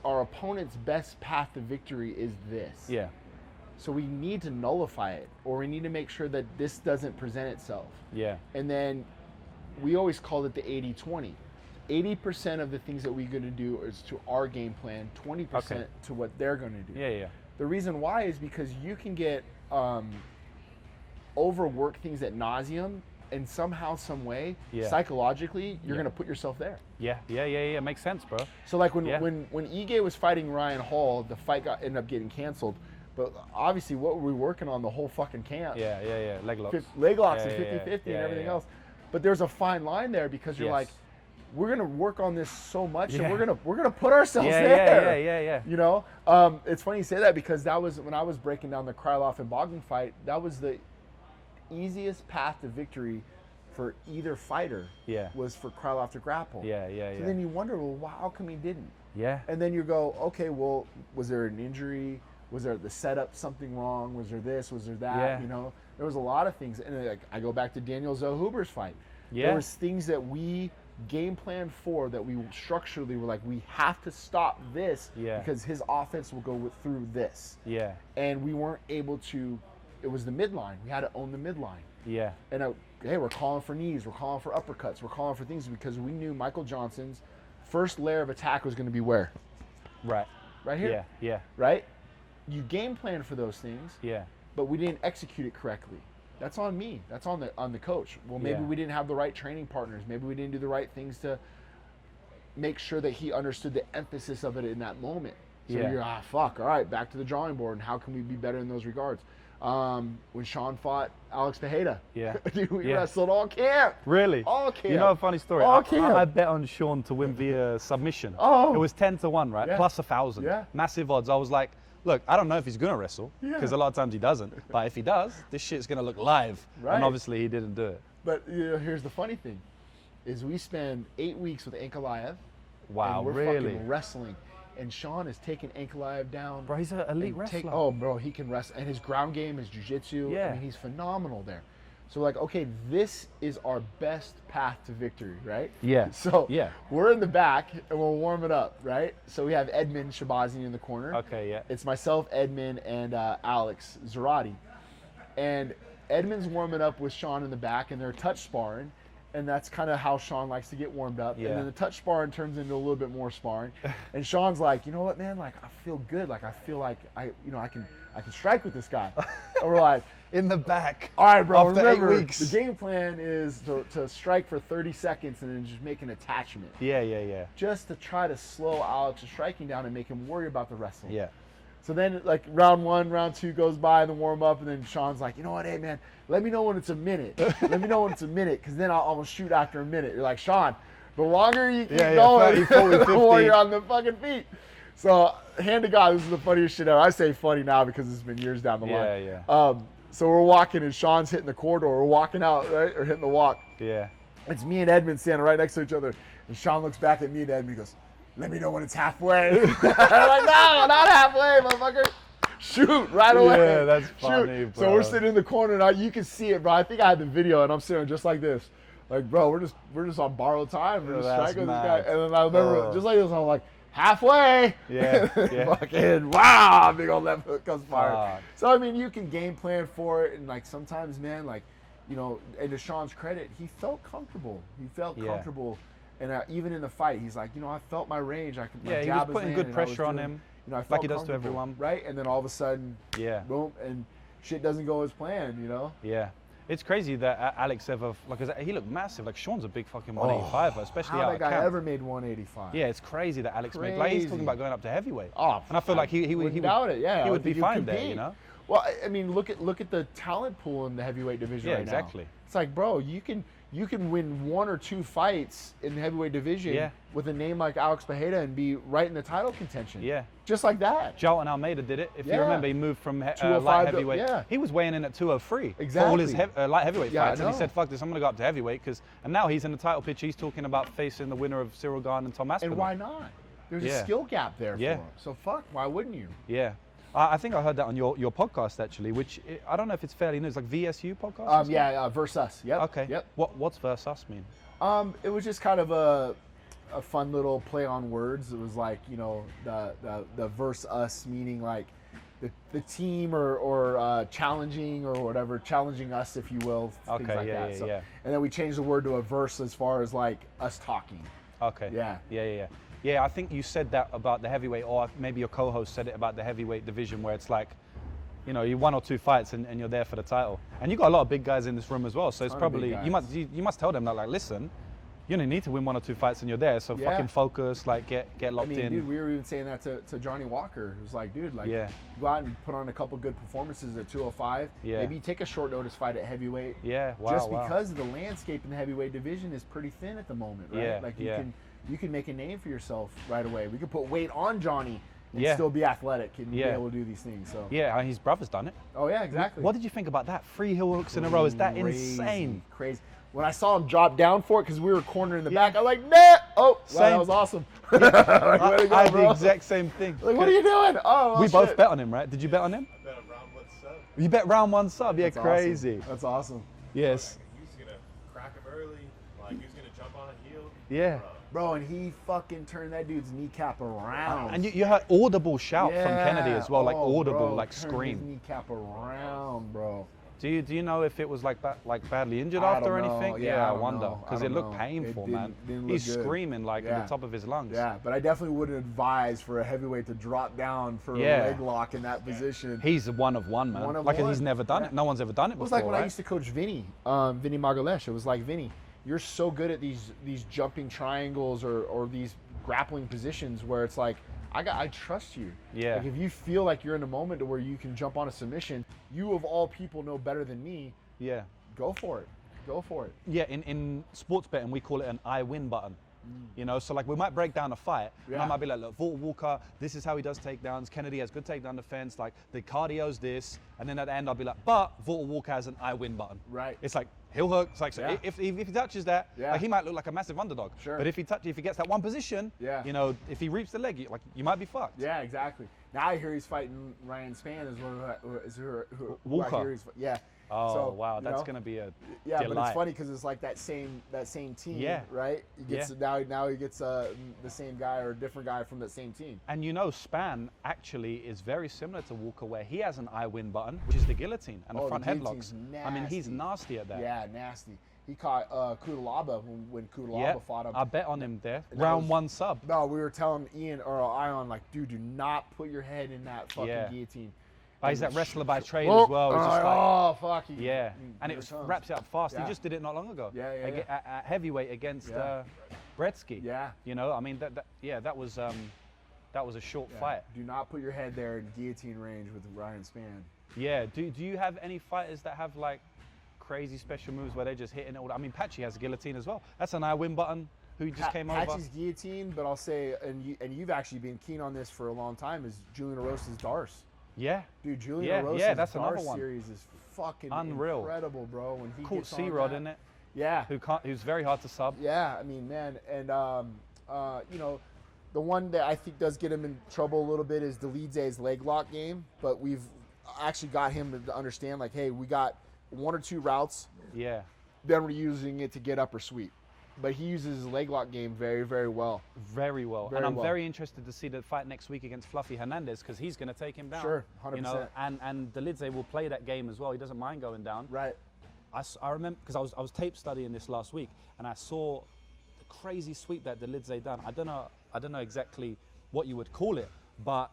our opponent's best path to victory is this. Yeah. So we need to nullify it, or we need to make sure that this doesn't present itself. Yeah. And then we always called it the 80-20. 80% of the things that we're going to do is to our game plan, 20% to what they're going to do. Yeah, yeah. The reason why is because you can get overwork things ad nauseum, and somehow, some way, psychologically, you're going to put yourself there. Yeah. Makes sense, bro. So like when Ige was fighting Ryan Hall, the fight ended up getting canceled. But obviously, what were we working on the whole fucking camp? Yeah. Leg locks. Leg locks and 50-50 and everything else. But there's a fine line there, because you're like, we're gonna work on this so much, and we're gonna put ourselves there. Yeah. You know, it's funny you say that, because that was when I was breaking down the Krylov and Bogdan fight. That was the easiest path to victory for either fighter. Was for Krylov to grapple. Yeah. So then you wonder, well, how come he didn't? Yeah. And then you go, okay, well, was there an injury? Was there the setup something wrong? Was there this? Was there that? Yeah. You know, there was a lot of things. And like, I go back to Daniel Zellhuber's fight. Yeah. There was things that we game planned for, that we structurally were like, we have to stop this because his offense will go through this. Yeah. And we weren't able to. It was the midline. We had to own the midline. Yeah. And hey, we're calling for knees. We're calling for uppercuts. We're calling for things, because we knew Michael Johnson's first layer of attack was going to be where? Right here. Yeah. Right. You game plan for those things, but we didn't execute it correctly. That's on me. That's on the coach. Well, maybe we didn't have the right training partners. Maybe we didn't do the right things to make sure that he understood the emphasis of it in that moment. So you're, fuck, all right, back to the drawing board, and how can we be better in those regards? When Sean fought Alex Tejeda, dude, we wrestled all camp. Really? All camp. You know a funny story? All camp. I bet on Sean to win via submission. Oh. It was 10-1, right? Yeah. Plus 1,000. Yeah. Massive odds. I was like, look, I don't know if he's going to wrestle, because a lot of times he doesn't. But if he does, this shit's going to look live. Right. And obviously he didn't do it. But here's the funny thing, is we spend 8 weeks with Ankalaev. Wow, and we're really? fucking wrestling. And Sean is taking Ankalaev down. Bro, he's an elite wrestler. Bro, he can wrestle. And his ground game, his jiu-jitsu, Yeah. I mean, he's phenomenal there. So like, okay, this is our best path to victory, right? Yeah. So we're in the back and we're warming up, right? So we have Edmund Shabazi in the corner. Okay, yeah. It's myself, Edmund, and Alex Zarate. And Edmund's warming up with Sean in the back, and they're touch sparring. And that's kind of how Sean likes to get warmed up. Yeah. And then the touch sparring turns into a little bit more sparring. And Sean's like, you know what, man? Like, I feel good. Like, I feel like I can strike with this guy. And we're like, in the back. all right, bro. After Remember, 8 weeks. the game plan is to strike for 30 seconds and then just make an attachment. Yeah. Just to try to slow Alex's striking down and make him worry about the wrestling. Yeah. So then, like, round 1, round 2 goes by, the warm up, and then Sean's like, you know what, hey, man, let me know when it's a minute. Let me know when it's a minute, because then I'll shoot after a minute. You're like, Sean, the longer you keep going, 30, 40, the 50. more you're on the fucking feet. So, hand to God, this is the funniest shit ever. I say funny now because it's been years down the line. Yeah. So we're walking, and Sean's hitting the corridor. We're walking out, right, or hitting the walk. Yeah. It's me and Edmund standing right next to each other, and Sean looks back at me and Edmund goes, let me know when it's halfway. I'm like, no, not halfway, motherfucker. Shoot right away. Yeah, that's funny, Shoot. bro. So we're sitting in the corner, and you can see it, bro. I think I had the video, and I'm sitting just like this. Like, bro, we're just on borrowed time. We're just striking this guy. And then I remember, just like this, I'm like, halfway. Yeah. Fucking, wow, big old left hook comes fired. So, I mean, you can game plan for it. And, like, sometimes, man, like, you know, and to Sean's credit, he felt comfortable. He felt comfortable. And even in the fight, he's like, you know, I felt my range. My he jab was putting good pressure on him. You know, I felt like he does to everyone. Right? And then all of a sudden, boom, and shit doesn't go as planned, you know? Yeah. It's crazy that Alex ever, like, he looked massive. Like, Sean's a big fucking 185er, especially out of camp. How that guy ever made 185? Yeah, it's crazy that Alex made. Like, he's talking about going up to heavyweight. Oh, and I feel like he would doubt it. Yeah, he would be fine there, you know. Well, I mean, look at the talent pool in the heavyweight division right now. Yeah, exactly. It's like, bro, you can win 1 or 2 fights in the heavyweight division with a name like Alex Pereira and be right in the title contention. Yeah. Just like that. Jailton Almeida did it. If you remember, he moved from light heavyweight. He was weighing in at 203 for all his light heavyweight fights. And he said, fuck this, I'm going to go up to heavyweight. And now he's in the title picture. He's talking about facing the winner of Cyril Gane and Tom Aspinall. And why not? There's a skill gap there for him. So fuck, why wouldn't you? Yeah. I think I heard that on your podcast, actually, which I don't know if it's fairly new. It's like VSU podcast? Versus Us. Yep. Okay. Yep. What's Versus Us mean? It was just kind of a fun little play on words. It was like, you know, the Versus Us meaning like the team or challenging or whatever, challenging us, if you will, things like that. So, and then we changed the word to a verse as far as like us talking. Okay. Yeah. Yeah, I think you said that about the heavyweight, or maybe your co-host said it about the heavyweight division, where it's like, you know, you 1 or 2 fights and you're there for the title. And you got a lot of big guys in this room as well, so it's probably you must tell them that, like, listen, you only need to win 1 or 2 fights and you're there, so fucking focus, like get locked in. Dude, we were even saying that to Johnny Walker. It was like, dude, like, go out and put on a couple good performances at 205. Maybe take a short notice fight at heavyweight. Just because the landscape in the heavyweight division is pretty thin at the moment, right? Like you can make a name for yourself right away. We could put weight on Johnny and still be athletic and be able to do these things. So his brother's done it. Oh yeah, exactly. What did you think about that? 3 heel hooks in a row. Is that insane? Crazy. When I saw him drop down for it, because we were cornered in the back, I'm like, nah! Oh, wow, that was awesome. I had the exact same thing. Like, what are you doing? Oh, we both bet on him, right? Did you bet on him? I bet on round 1 sub. You bet round 1 sub? Yeah, That's crazy. Awesome. That's awesome. Yes. Like, he was going to crack him early. Like, he was going to jump on a heel. Yeah. Bro, and he fucking turned that dude's kneecap around. And you heard audible shout from Kennedy as well, like audible, bro, like scream. His kneecap around, bro. Do you know if it was like badly injured after or anything? Yeah, I wonder, because it looked painful, man. He's screaming like at the top of his lungs. Yeah, but I definitely wouldn't advise for a heavyweight to drop down for a leg lock in that position. He's a 1 of 1, man. He's never done it. No one's ever done it before. It was like when I used to coach Vinny Magalesh. It was like, Vinny, you're so good at these jumping triangles or these grappling positions where it's like, I trust you. Yeah. Like if you feel like you're in a moment to where you can jump on a submission, you of all people know better than me. Yeah. Go for it. Go for it. Yeah, in sports betting, we call it an I win button. You know, so like we might break down a fight, and I might be like, look, Walker, this is how he does takedowns. Kennedy has good takedown defense. Like the cardio's this, and then at the end I'll be like, but Walker has an I win button. Right. It's like heel hook. It's like so if he touches that, like he might look like a massive underdog. Sure. But if he gets that one position, you know, if he reaps the leg, you might be fucked. Yeah, exactly. Now I hear he's fighting Ryan Spann who Walker. I hear he's, Oh so, wow, that's gonna be a delight. But it's funny because it's like that same team, right? He gets now he gets the same guy or a different guy from that same team. And you know, Spann actually is very similar to Walker, where he has an I win button, which is the guillotine and the front headlocks. Nasty. I mean, he's nasty at that. Yeah, nasty. He caught Kudalaba when Kudalaba fought him. I bet on him there. Round 1 sub. No, we were telling Ian or Ion, like, dude, do not put your head in that fucking guillotine. He's that wrestler by trade as well. It's just like, fuck. And it wraps it up fast. He just did it not long ago. At heavyweight against Bretsky. Yeah. You know, I mean, that was a short fight. Do not put your head there in guillotine range with Ryan Spann. Yeah. Do you have any fighters that have like crazy special moves where they're just hitting it all? I mean, Patchy has a guillotine as well. That's an I win button. Who just came over? Patchy's guillotine, but I'll say, and you've actually been keen on this for a long time, is Julian Erosa's Darce. Yeah. Dude, Julian Erosa's that's another Darce one. series is fucking unreal. Incredible, bro. When he caught gets C-Rod on in it. Yeah. Who's very hard to sub. Yeah, I mean, man, and you know, the one that I think does get him in trouble a little bit is Delize's leg lock game, but we've actually got him to understand, like, hey, we got 1 or 2 routes. Yeah. then we're using it to get up or sweep. But he uses his leg lock game very, very well. Very well. And I'm very interested to see the fight next week against Fluffy Hernandez, because he's going to take him down. Sure, 100%. You know, and Delidze will play that game as well. He doesn't mind going down. Right. I remember, because I was tape studying this last week, and I saw the crazy sweep that Delidze done. I don't know exactly what you would call it, but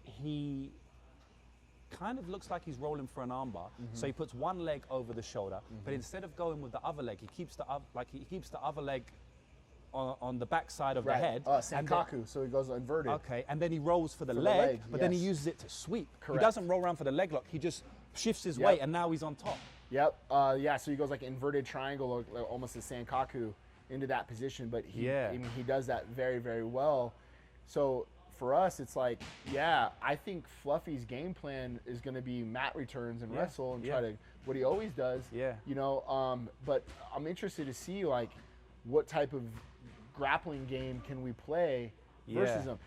he kind of looks like he's rolling for an armbar. So he puts one leg over the shoulder, but instead of going with the other leg, he keeps the other leg on the back side of the head. Sankaku, so he goes inverted. Okay, and then he rolls for the leg, but then he uses it to sweep. Correct. He doesn't roll around for the leg lock. He just shifts his weight, and now he's on top. Yep. Yeah. So he goes like inverted triangle, or almost a Sankaku, into that position. But I mean, he does that very, very well. So for us, it's like, I think Fluffy's game plan is going to be mat returns and wrestle and try to what he always does. Yeah. You know. But I'm interested to see like what type of grappling game can we play versus him.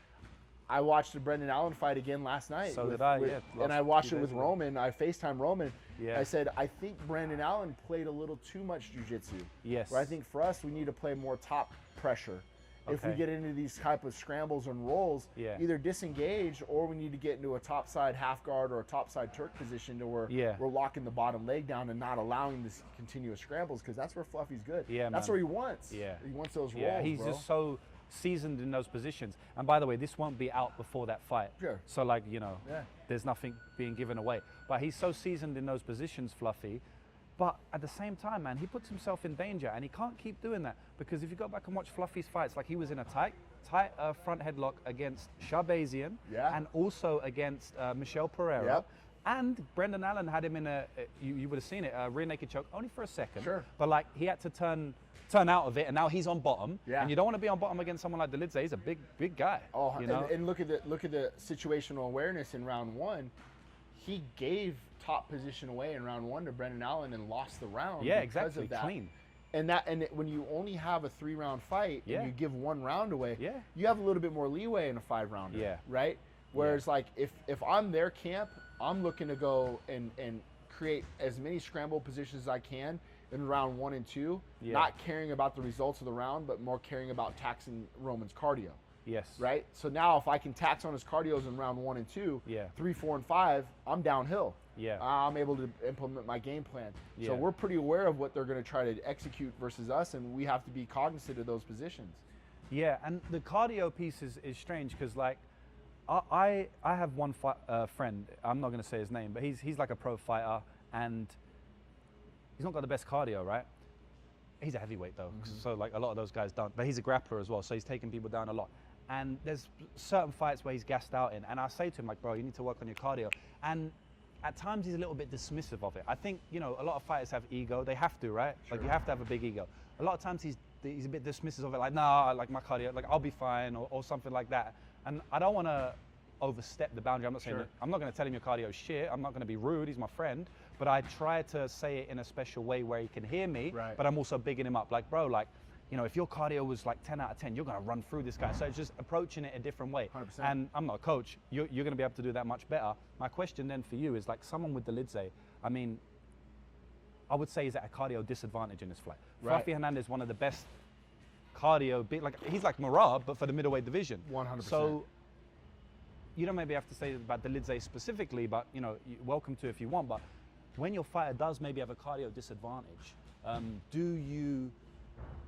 I watched the Brendan Allen fight again last night. So did I, and I watched it with Roman. I FaceTime Roman. Yeah. I said, I think Brendan Allen played a little too much jiu-jitsu. Yes. Where I think for us, we need to play more top pressure. If we get into these type of scrambles and rolls, either disengage, or we need to get into a topside half guard or a topside Turk position to where we're locking the bottom leg down and not allowing this continuous scrambles, because that's where Fluffy's good. That's where he wants. Yeah. He wants those rolls, Yeah, he's just so seasoned in those positions. And by the way, this won't be out before that fight. Sure. So like, you know, there's nothing being given away. But he's so seasoned in those positions, Fluffy. But at the same time, man, he puts himself in danger, and he can't keep doing that, because if you go back and watch Fluffy's fights, like he was in a tight front headlock against Sharbazian, and also against Michel Pereira. And Brendan Allen had him in a, you would have seen it, a rear naked choke, only for a second. Sure. But like, he had to turn out of it, and now he's on bottom. And you don't want to be on bottom against someone like Delidze. He's a big guy. Oh, you know? and look at the situational awareness in round one. He gave top position away in round one to Brendan Allen and lost the round. Yeah, because exactly. of that. Clean. And when you only have a 3-round fight and you give 1 round away, you have a little bit more leeway in a 5-rounder. Right? Whereas like if I'm their camp, I'm looking to go and create as many scramble positions as I can in round 1 and 2, not caring about the results of the round, but more caring about taxing Roman's cardio. Yes. Right? So now if I can tax on his cardios in round 1 and 2, 3, 4, and 5, I'm downhill. I'm able to implement my game plan. So we're pretty aware of what they're going to try to execute versus us, and we have to be cognizant of those positions. Yeah, and the cardio piece is strange, because like I have one friend, I'm not going to say his name, but he's like a pro fighter, and he's not got the best cardio, right? He's a heavyweight though, so like a lot of those guys don't, but he's a grappler as well, so he's taking people down a lot. And there's certain fights where he's gassed out in, and I say to him like, bro, you need to work on your cardio. And at times he's a little bit dismissive of it. I think, you know, a lot of fighters have ego. They have to, right? Like you have to have a big ego. A lot of times he's a bit dismissive of it, like, nah, like my cardio, like I'll be fine, or something like that. And I don't want to overstep the boundary. I'm not saying that, I'm not going to tell him your cardio is shit. I'm not going to be rude. He's my friend. But I try to say it in a special way where he can hear me. But I'm also bigging him up. Like, bro, like, you know, if your cardio was like 10 out of 10, you're going to run through this guy. So it's just approaching it a different way. 100%. And I'm not a coach. You're going to be able to do that much better. My question then for you is, like, someone with Delidze, I mean, I would say he's at a cardio disadvantage in this fight. Fluffy Hernandez is one of the best cardio, like he's like Marab, but for the middleweight division. 100%. So you don't maybe have to say about Delidze specifically, but you know, you're welcome to if you want. But when your fighter does maybe have a cardio disadvantage, do you,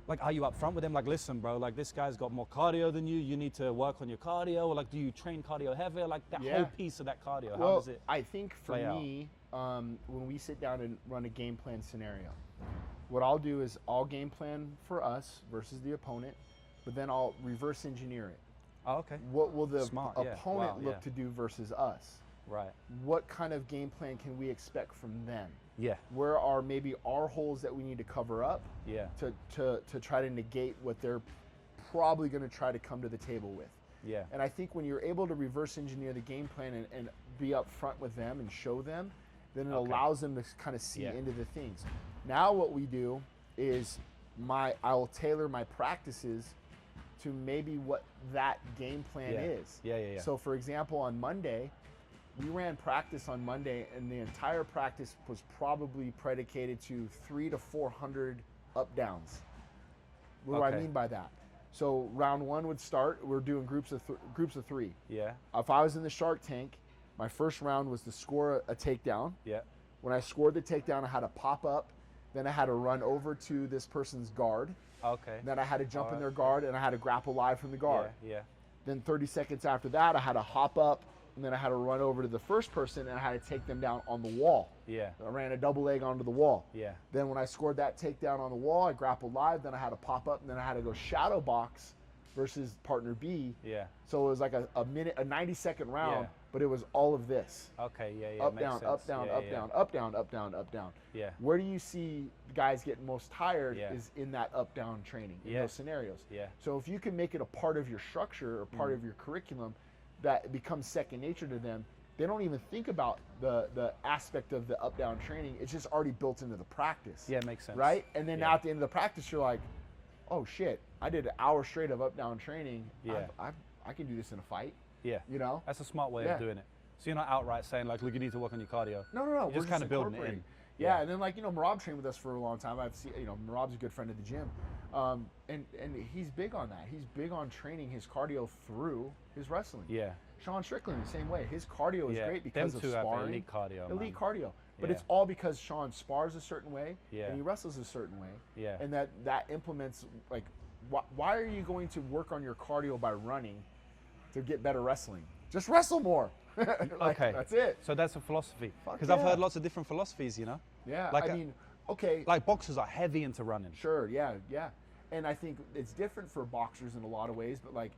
like, are you upfront with them? Like, listen, bro, like this guy's got more cardio than you. You need to work on your cardio. Or like, do you train cardio heavier? Like that whole piece of that cardio. Well, how does it? I think for me, when we sit down and run a game plan scenario, what I'll do is I'll game plan for us versus the opponent, but then I'll reverse engineer it. Oh, okay. What will the Smart, opponent look to do versus us? Right. What kind of game plan can we expect from them? Yeah. Where are maybe our holes that we need to cover up? Yeah. To try to negate what they're probably going to try to come to the table with. Yeah. And I think when you're able to reverse engineer the game plan and be up front with them and show them, then it allows them to kind of see into the things. Now what we do is I'll tailor my practices to maybe what that game plan is. Yeah. So for example, on Monday, we ran practice on Monday, and the entire practice was probably predicated to 300 to 400 up downs. What do I mean by that? So round one would start. We're doing groups of three. Yeah. If I was in the Shark Tank, my first round was to score a takedown. Yeah. When I scored the takedown, I had to pop up. Then I had to run over to this person's guard. Okay. Then I had to jump in their guard, and I had to grapple live from the guard. Yeah. Then 30 seconds after that, I had to hop up, and then I had to run over to the first person, and I had to take them down on the wall. Yeah. I ran a double leg onto the wall. Yeah. Then when I scored that takedown on the wall, I grappled live. Then I had to pop up, and then I had to go shadow box versus partner B. Yeah. So it was like a 90-second round, Yeah. but it was all of this. Okay. Yeah. Up, Makes down, sense. up, down, Yeah, up, yeah. down, up, down, up, down, up, down. Yeah. Where do you see guys getting most tired Yeah. is in that up, down training, in Yeah. those scenarios. Yeah. So if you can make it a part of your structure or part of your curriculum, that it becomes second nature to them. They don't even think about the aspect of the up, down training. It's just already built into the practice. Yeah, makes sense. Right? And then Yeah. now at the end of the practice, you're like, oh shit, I did an hour straight of up, down training. Yeah. I can do this in a fight. Yeah. You know? That's a smart way Yeah. of doing it. So you're not outright saying like, look, you need to work on your cardio. No. You're just kind of building it in. incorporating. Yeah, and then like, Marab trained with us for a long time. I've seen, Marab's a good friend at the gym. And he's big on that. He's big on training his cardio through his wrestling. Yeah. Sean Strickland, the same way. His cardio is Yeah. great because Them of two have sparring. elite cardio, Elite man. cardio. But Yeah. it's all because Sean spars a certain way Yeah. and he wrestles a certain way. Yeah. And that implements, like, why are you going to work on your cardio by running to get better wrestling? Just wrestle more. Like, Okay. That's it. So that's a philosophy. Fuck Because I've yeah. heard lots of different philosophies, Yeah, Like I mean, okay. Like boxers are heavy into running. Sure, yeah. And I think it's different for boxers in a lot of ways, but like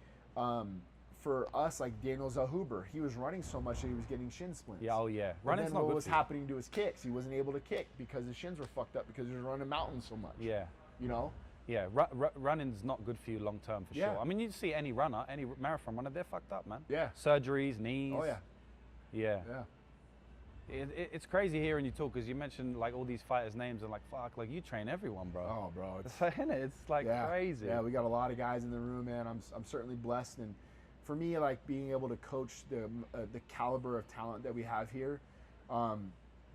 for us, like Daniel Zellhuber, he was running so much that he was getting shin splints. Yeah, oh yeah. And Running's then not what good was for you. happening to his kicks? He wasn't able to kick because his shins were fucked up because he was running mountains so much. Yeah. Yeah, running's not good for you long term for Yeah. sure. I mean, you see any runner, any marathon runner, they're fucked up, man. Yeah. Surgeries, knees. Oh yeah. Yeah. It's crazy hearing you talk because you mentioned like all these fighters' names and like fuck, like you train everyone, bro. Oh, bro. It's like, innit? It's like crazy. Yeah, we got a lot of guys in the room, man. I'm certainly blessed, and for me, like being able to coach the caliber of talent that we have here,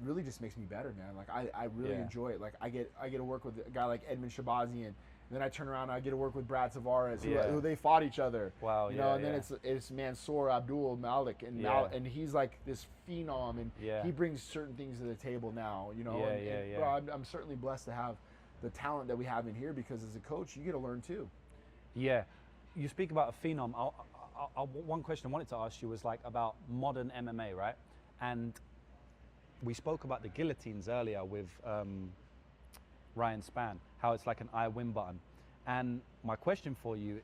really just makes me better, man. Like I really enjoy it. Like I get to work with a guy like Edmund Shabazian. And then I turn around and I get to work with Brad Tavares, who they fought each other. Wow, and then it's Mansour Abdul Malik, and he's like this phenom, and he brings certain things to the table now, Bro, I'm certainly blessed to have the talent that we have in here because as a coach, you get to learn too. Yeah, you speak about a phenom. One question I wanted to ask you was like about modern MMA, right? And we spoke about the guillotines earlier with Ryan Spann, how it's like an I win button. And my question for you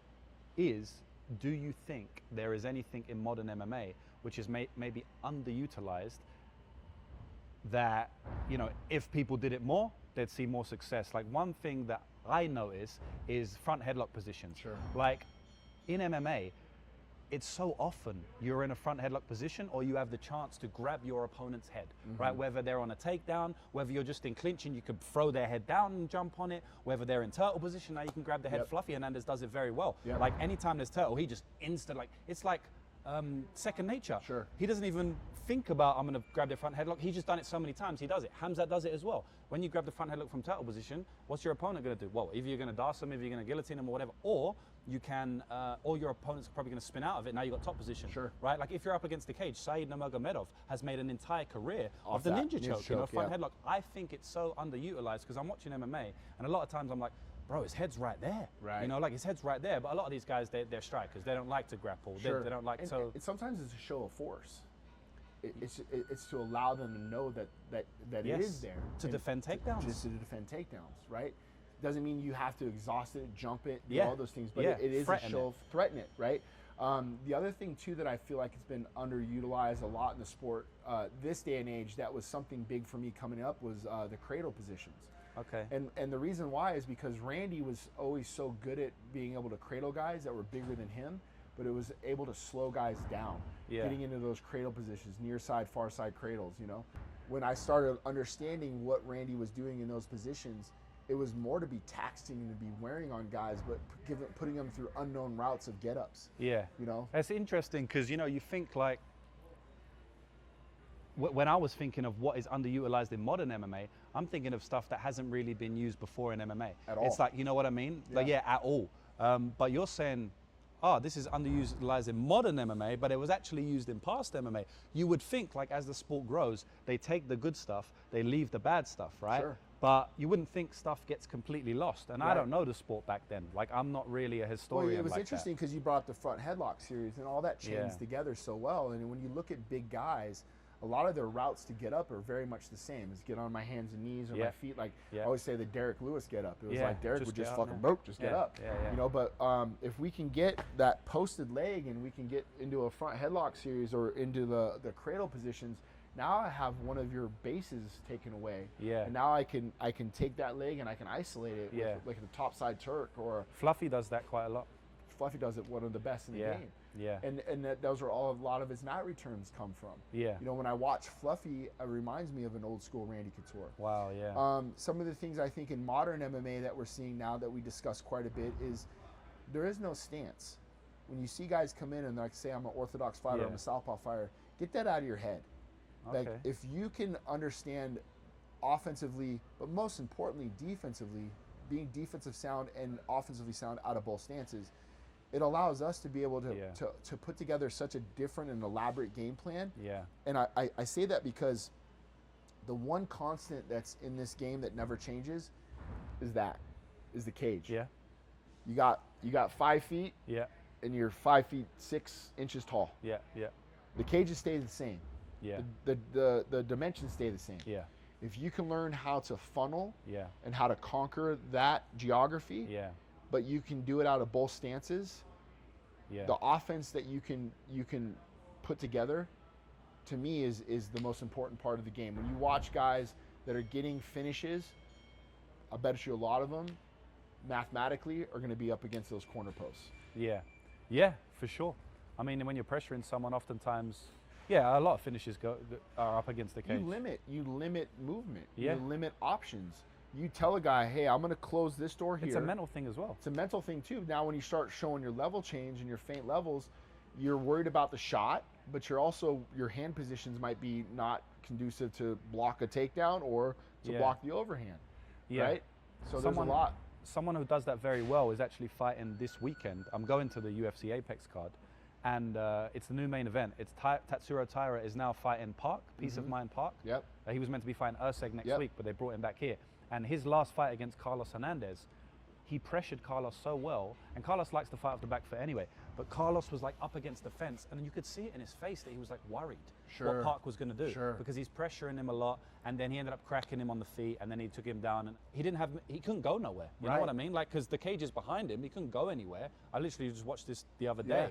is, do you think there is anything in modern MMA which is maybe underutilized that, if people did it more, they'd see more success? Like one thing that I notice is front headlock positions. Sure. Like in MMA, it's so often you're in a front headlock position or you have the chance to grab your opponent's head, right? Whether they're on a takedown, whether you're just in clinch and you could throw their head down and jump on it, whether they're in turtle position, now you can grab the head. Fluffy Hernandez does it very well. Like anytime there's turtle, he just it's like second nature. Sure. He doesn't even think about, I'm gonna grab the front headlock. He's just done it so many times, he does it. Hamzat does it as well. When you grab the front headlock from turtle position, what's your opponent gonna do? Well, either you're gonna dart him, either you're gonna guillotine him or whatever, or you can, or your opponent's probably gonna spin out of it, now you got top position. Sure. Right? Like if you're up against the cage, Said Nurmagomedov has made an entire career of the that ninja choke, choke, front headlock. I think it's so underutilized because I'm watching MMA and a lot of times I'm like, bro, his head's right there. Right. Like his head's right there. But a lot of these guys, they're strikers. They don't like to grapple. Sure. They don't like Sometimes it's a show of force. It's to allow them to know that it is there. To defend takedowns. Just to defend takedowns, right? Doesn't mean you have to exhaust it, jump it, do Yeah. all those things, but Yeah. it is Threaten a show it. of threaten it, right? The other thing too that I feel like it's been underutilized a lot in the sport this day and age, that was something big for me coming up, was the cradle positions. Okay. And the reason why is because Randy was always so good at being able to cradle guys that were bigger than him, but it was able to slow guys down, getting into those cradle positions, near side, far side cradles, When I started understanding what Randy was doing in those positions, it was more to be taxing and to be wearing on guys, but putting them through unknown routes of get-ups. Yeah. That's interesting because, you think like, when I was thinking of what is underutilized in modern MMA, I'm thinking of stuff that hasn't really been used before in MMA. At all. It's like, you know what I mean? Yeah. Like, yeah, at all. But you're saying, oh, this is underutilized in modern MMA, but it was actually used in past MMA. You would think, like, as the sport grows, they take the good stuff, they leave the bad stuff, right? Sure. But you wouldn't think stuff gets completely lost. And Right. I don't know the sport back then. Like, I'm not really a historian. Well, it was like interesting because you brought up the front headlock series, and all that chains Yeah. together so well. And when you look at big guys, a lot of their routes to get up are very much the same. Is get on my hands and knees or my feet. Like I always say, the Derek Lewis get up. It was like Derek would just fucking get up. Yeah. You know, but if we can get that posted leg and we can get into a front headlock series or into the cradle positions, now I have one of your bases taken away. Yeah. And now I can take that leg and I can isolate it with like the topside Turk or Fluffy does that quite a lot. Fluffy does it one of the best in the game. Yeah. And those are all a lot of his mat returns come from. Yeah. You know, when I watch Fluffy, it reminds me of an old school Randy Couture. Wow, yeah. Some of the things I think in modern MMA that we're seeing now that we discuss quite a bit is there is no stance. When you see guys come in and like say I'm an orthodox fighter, I'm a southpaw fighter, get that out of your head. Okay. Like if you can understand offensively, but most importantly defensively, being defensive sound and offensively sound out of both stances, it allows us to be able to put together such a different and elaborate game plan. Yeah. And I say that because the one constant that's in this game that never changes is the cage. Yeah. You got 5 feet. Yeah. And you're 5 feet 6 inches tall. Yeah. Yeah. The cages stay the same. Yeah. The dimensions stay the same. Yeah. If you can learn how to funnel Yeah. and how to conquer that geography, Yeah. but you can do it out of both stances, Yeah. the offense that you can put together, to me, is the most important part of the game. When you watch guys that are getting finishes, I bet you a lot of them, mathematically, are going to be up against those corner posts. Yeah. Yeah, for sure. I mean, when you're pressuring someone, oftentimes, a lot of finishes are up against the cage. You limit movement. Yeah. You limit options. You tell a guy, hey, I'm going to close this door here. It's a mental thing as well. It's a mental thing too. Now, when you start showing your level change and your feint levels, you're worried about the shot, but your hand positions might be not conducive to block a takedown or to block the overhand. Yeah. Right? So there's a lot. Someone who does that very well is actually fighting this weekend. I'm going to the UFC Apex card, and it's the new main event. It's Tatsuro Taira is now fighting Park, Peace of Mind Park. Yep. He was meant to be fighting Urseg next week, but they brought him back here. And his last fight against Carlos Hernandez, he pressured Carlos so well, and Carlos likes to fight off the back foot anyway, but Carlos was like up against the fence, and you could see it in his face that he was like worried what Park was going to do, because he's pressuring him a lot, and then he ended up cracking him on the feet, and then he took him down, and he couldn't go nowhere. You know what I mean? Like, because the cage is behind him, he couldn't go anywhere. I literally just watched this the other day.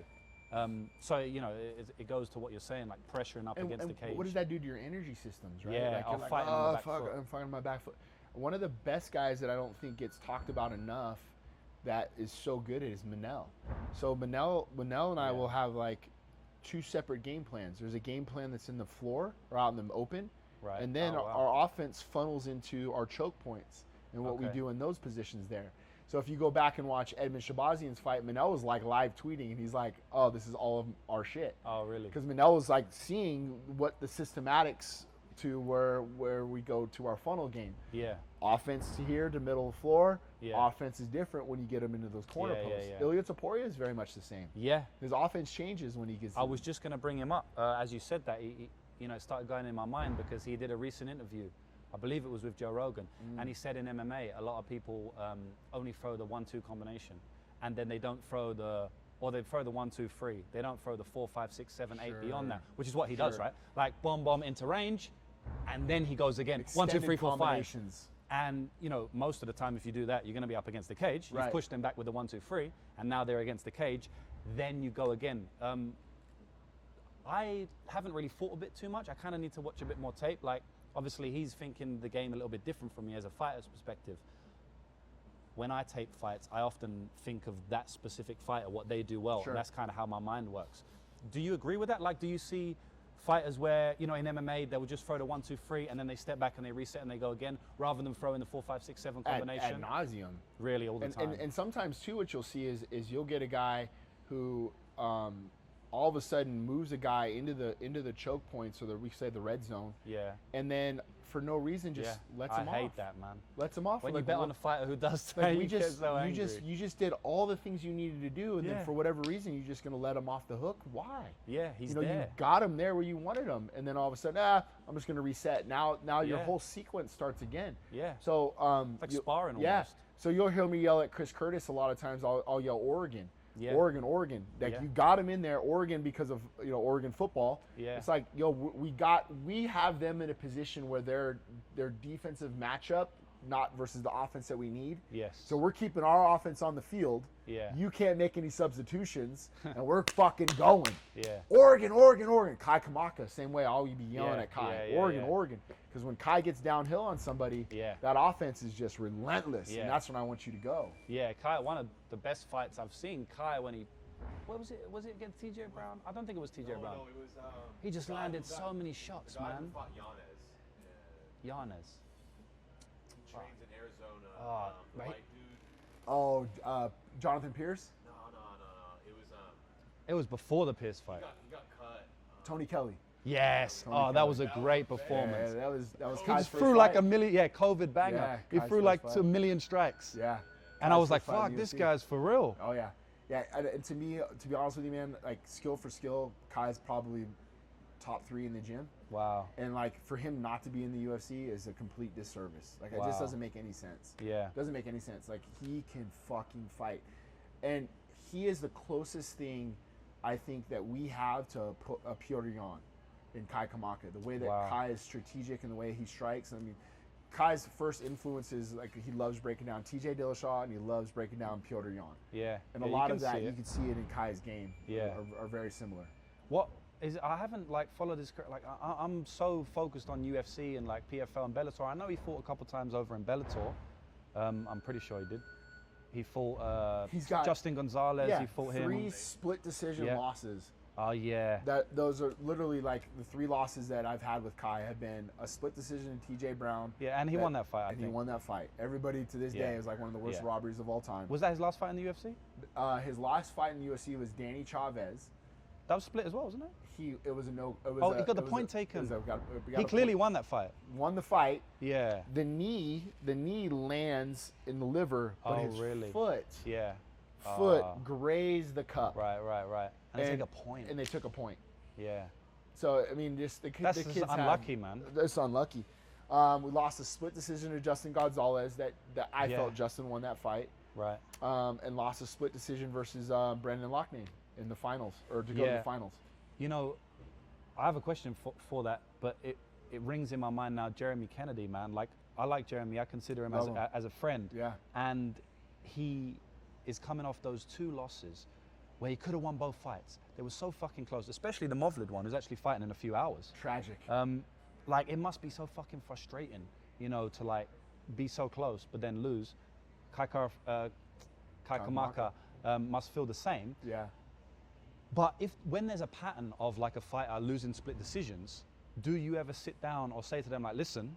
So, you know, it goes to what you're saying, like pressuring up against the cage. What does that do to your energy systems, right? Yeah, like, I'm fighting on the back foot. I'm fighting on my back foot. One of the best guys that I don't think gets talked about enough that is so good is Manel. So Manel and I will have like 2 separate game plans. There's a game plan that's in the floor or out in the open. Right. And then our offense funnels into our choke points and what we do in those positions there. So if you go back and watch Edmund Shabazian's fight, Manel was like live tweeting, and he's like, oh, this is all of our shit. Oh, really? Because Manel was like seeing what the systematics to where we go to our funnel game. Yeah. Offense to here to middle of the floor. Yeah. Offense is different when you get him into those corner posts. Yeah. Ilia Topuria is very much the same. Yeah. His offense changes when he gets. I was just going to bring him up as you said that. He it started going in my mind because he did a recent interview. I believe it was with Joe Rogan, and he said in MMA a lot of people only throw the 1-2 combination, and then they don't throw they throw the 1-2-3. They don't throw the 4, 5, 6, 7, 8 beyond that, which is what he does, right? Like bomb into range, and then he goes again. Extended 1, 2, 3, 4, 5. combinations. And most of the time, if you do that, you're going to be up against the cage. You've pushed them back with the 1-2-3, and now they're against the cage. Then you go again. I haven't really thought a bit too much. I kind of need to watch a bit more tape. Like, obviously, he's thinking the game a little bit different from me as a fighter's perspective. When I tape fights, I often think of that specific fighter, what they do well, and that's kind of how my mind works. Do you agree with that? Like, do you see fighters where, in MMA, they would just throw the 1-2-3, and then they step back and they reset and they go again, rather than throwing the 4, 5, 6, 7 combination? Ad nauseum. Really, all the time. And sometimes, too, what you'll see is you'll get a guy who all of a sudden moves a guy into the choke point, so that we say the red zone. Yeah. And then for no reason just lets him off. I hate that, man. Lets him off. When you bet on a fighter who does that, like you get so angry. you just did all the things you needed to do, and then for whatever reason you're just gonna let him off the hook. Why? Yeah, he's there. there. You got him there where you wanted him, and then all of a sudden, I'm just gonna reset. Now your whole sequence starts again. Yeah. So it's like sparring yeah. almost. So you'll hear me yell at Chris Curtis a lot of times. I'll yell Oregon. Yeah. Oregon. Like you got him in there, Oregon, because of Oregon football. Yeah. It's like we have them in a position where their defensive matchup, not versus the offense that we need. Yes. So we're keeping our offense on the field. Yeah. You can't make any substitutions, and we're fucking going. Yeah. Oregon. Kai Kamaka, same way I'll be yelling at Kai. Oregon. Because when Kai gets downhill on somebody, that offense is just relentless, and that's when I want you to go. Yeah, Kai, one of the best fights I've seen. Kai, when he, what was it? Was it against TJ Brown? I don't think it was TJ Brown. No, it was. He just landed so many shots, man. Fought Yanez. He trains in Arizona. Right. White dude. Oh, Jonathan Pierce? No. It was before the Pierce fight. He got cut. Tony Kelly. Yes. That was a great performance. Yeah, that was He Kai's just first threw like fight. a million. Yeah, COVID banger. Yeah, he Kai's threw first like fight. 2 million strikes. Yeah. And I was like, Kai's first fight fuck, in this UFC. guy's for real. Oh yeah. Yeah, and to me, to be honest with you, man, like skill for skill, Kai's probably top 3 in the gym. Wow. And like for him not to be in the UFC is a complete disservice. Like it just doesn't make any sense. Yeah. Doesn't make any sense. Like he can fucking fight. And he is the closest thing I think that we have to put a Piotr Jan in Kai Kamaka. The way that Kai is strategic and the way he strikes. I mean, Kai's first influences, like he loves breaking down TJ Dillashaw and he loves breaking down Piotr Jan. Yeah. And a lot of that, you can see it in Kai's game. Yeah. Are very similar. What is it? I haven't like followed this. Like I'm so focused on UFC and like PFL and Bellator. I know he fought a couple times over in Bellator. I'm pretty sure he did. He fought He's got Justin Gonzalez. He fought 3 him. split decision losses. Oh yeah. Those are literally like the 3 losses that I've had with Kai have been a split decision in TJ Brown. Yeah, and he won that fight. I think. He won that fight. Everybody to this day is like one of the worst robberies of all time. Was that his last fight in the UFC? His last fight in the UFC was Danny Chavez. That was split as well, wasn't it? He got the point taken. He clearly won that fight. Won the fight. Yeah. The knee lands in the liver, but his foot grazed the cup. Right. And they took a point. And they took a point. Yeah. So I mean, just the kids. That's unlucky, man. That's unlucky. We lost a split decision to Justin Gonzalez that I felt Justin won that fight. Right. And lost a split decision versus Brendan Loughnane in the finals, or to go to the finals. You know, I have a question for that, but it rings in my mind now. Jeremy Kennedy, man. Like, I like Jeremy. I consider him as a friend. Yeah. And he is coming off those 2 losses where he could have won both fights. They were so fucking close, especially the Movlid one, who's actually fighting in a few hours. Tragic. Like, it must be so fucking frustrating, you know, to like be so close but then lose. Kai Kamaka must feel the same. Yeah. But when there's a pattern of like a fighter losing split decisions, do you ever sit down or say to them like, listen,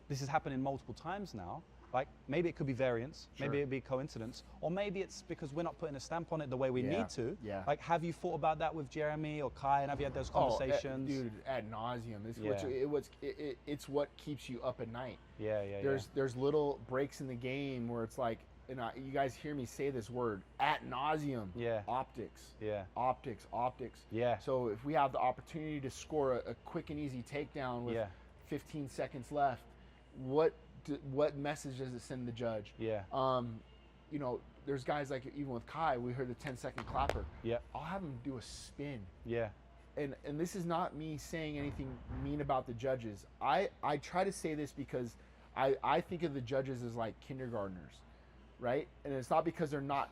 this is happening multiple times now. Like maybe it could be variance, maybe it'd be coincidence, or maybe it's because we're not putting a stamp on it the way we need to. Yeah. Like, have you thought about that with Jeremy or Kai, and have you had those conversations? Dude, ad nauseum. It's what keeps you up at night. Yeah. There's little breaks in the game where it's like, and you guys hear me say this word, ad nauseum. Yeah. Optics. Yeah. Optics. Yeah. So if we have the opportunity to score a quick and easy takedown with 15 seconds left, what message does it send the judge? Yeah. You know, there's guys like, even with Kai, we heard the 10-second clapper. Yeah. I'll have him do a spin. Yeah. And this is not me saying anything mean about the judges. I try to say this because I think of the judges as like kindergartners, right? And it's not because they're not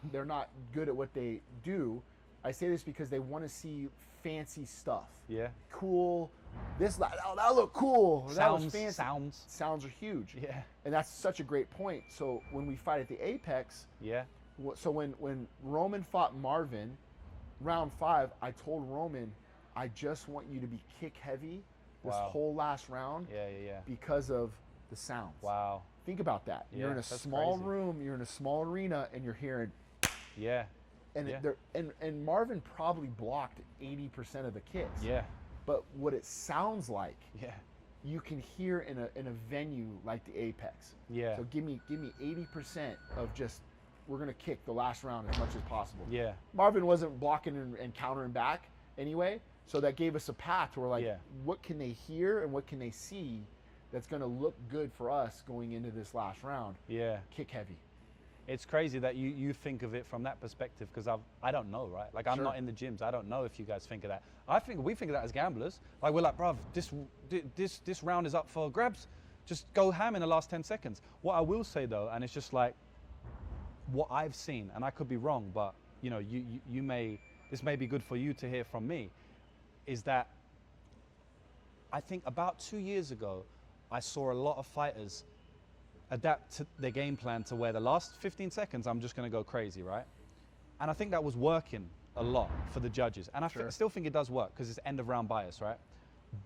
good at what they do. I say this because they want to see fancy stuff. Yeah. Cool. That looked cool. That was fancy. Sounds are huge. Yeah. And that's such a great point. So when we fight at the Apex. Yeah. So when Roman fought Marvin, round 5, I told Roman, I just want you to be kick heavy this whole last round. Yeah. Because of the sounds. Wow. Think about that. You're in a small room, you're in a small arena, and you're hearing. Yeah. And and Marvin probably blocked 80% of the kicks. Yeah. But what it sounds like, Yeah. you can hear in a venue like the Apex. Yeah. So give me 80% of just, we're gonna kick the last round as much as possible. Yeah. Marvin wasn't blocking and countering back anyway, so that gave us a path where like, what can they hear and what can they see that's gonna look good for us going into this last round? Yeah. Kick heavy. It's crazy that you think of it from that perspective, because I don't know, right? Like, I'm not in the gyms. I don't know if you guys think of that. We think of that as gamblers. Like, we're like, bruv, this round is up for grabs. Just go ham in the last 10 seconds. What I will say though, and it's just like what I've seen, and I could be wrong, but you know, this may be good for you to hear from me, is that I think about 2 years ago, I saw a lot of fighters adapt to their game plan to where the last 15 seconds, I'm just going to go crazy, right? And I think that was working a lot for the judges. And I still think it does work because it's end of round bias, right?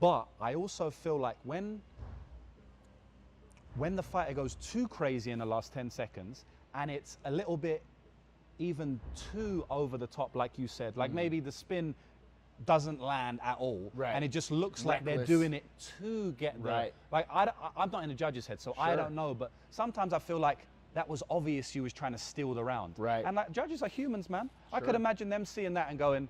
But I also feel like when the fighter goes too crazy in the last 10 seconds and it's a little bit even too over the top, like you said, like maybe the spin doesn't land at all, and it just looks like they're doing it to get there. Like, I'm not in the judge's head, so I don't know, but sometimes I feel like that was obvious you was trying to steal the round. And like, judges are humans, man. I could imagine them seeing that and going,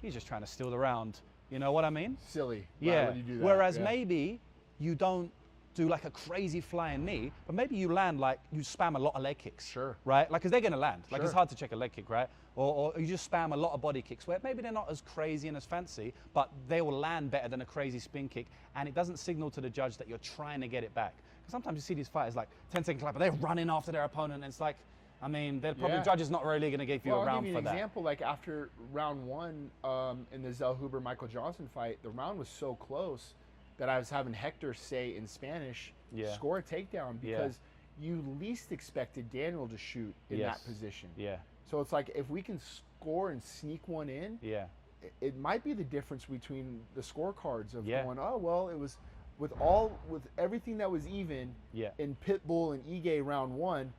he's just trying to steal the round. You know what I mean? Silly. Yeah. Why would you do that? Whereas maybe you don't do like a crazy flying knee, but maybe you land like, you spam a lot of leg kicks. Right? Like, because they're going to land. Like, it's hard to check a leg kick, right? Or you just spam a lot of body kicks where maybe they're not as crazy and as fancy, but they will land better than a crazy spin kick, and it doesn't signal to the judge that you're trying to get it back. Because sometimes you see these fighters like 10-second clap, but they're running after their opponent, and it's like, I mean, they're probably judge is not really going to give you a round for that. I'll give you an example. Like after round one in the Zell Huber-Michael Johnson fight, the round was so close that I was having Hector say in Spanish, score a takedown, because you least expected Daniel to shoot in that position. So it's like, if we can score and sneak one in, it might be the difference between the scorecards of going, oh, well, it was with everything that was even in Pitbull and Ige round one.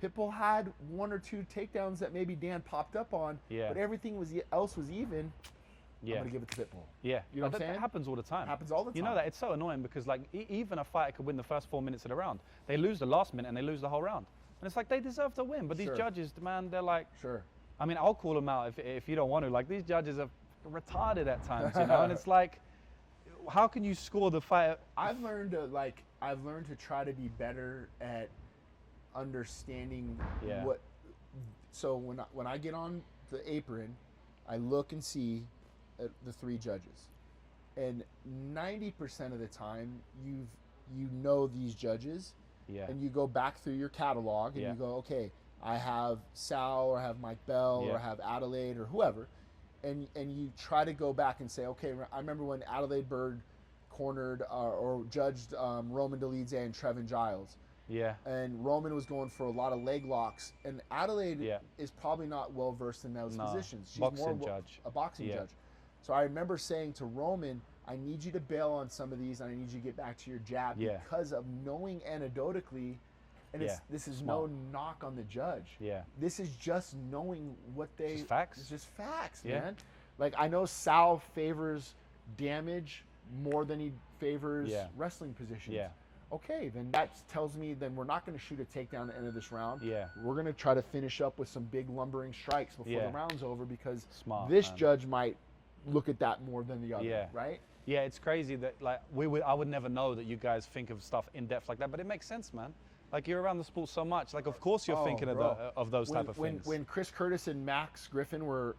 Pitbull had 1 or 2 takedowns that maybe Dan popped up on, but everything else was even. I'm going to give it to Pitbull. You know what I'm saying? That happens all the time. Happens all the time. You know that? It's so annoying because like even a fighter could win the first 4 minutes of the round. They lose the last minute and they lose the whole round. And it's like, they deserve to win. But these judges, man, they're like... I mean, I'll call them out if you don't want to. Like, these judges are retarded at times, you know? And it's like, how can you score the fight? I've learned to try to be better at understanding what... So when I get on the apron, I look and see the 3 judges, and 90% of the time you know these judges, and you go back through your catalog and you go, okay, I have Sal, or I have Mike Bell, or I have Adelaide, or whoever, and you try to go back and say, okay, I remember when Adelaide Bird cornered or judged Roman Dolidze and Trevin Giles. And Roman was going for a lot of leg locks, and Adelaide is probably not well versed in those positions. She's more a boxing judge. So I remember saying to Roman, I need you to bail on some of these, and I need you to get back to your jab because of knowing anecdotally, and this is no knock on the judge. This is just knowing what they... It's facts. It's just facts, man. Like, I know Sal favors damage more than he favors wrestling positions. Okay, then that tells me then we're not going to shoot a takedown at the end of this round. We're going to try to finish up with some big lumbering strikes before the round's over, because this judge might look at that more than the other, right? Yeah, it's crazy that like I would never know that you guys think of stuff in depth like that, but it makes sense, man. Like, you're around the sport so much, like of course you're thinking of those type of things. When Chris Curtis and Max Griffin were,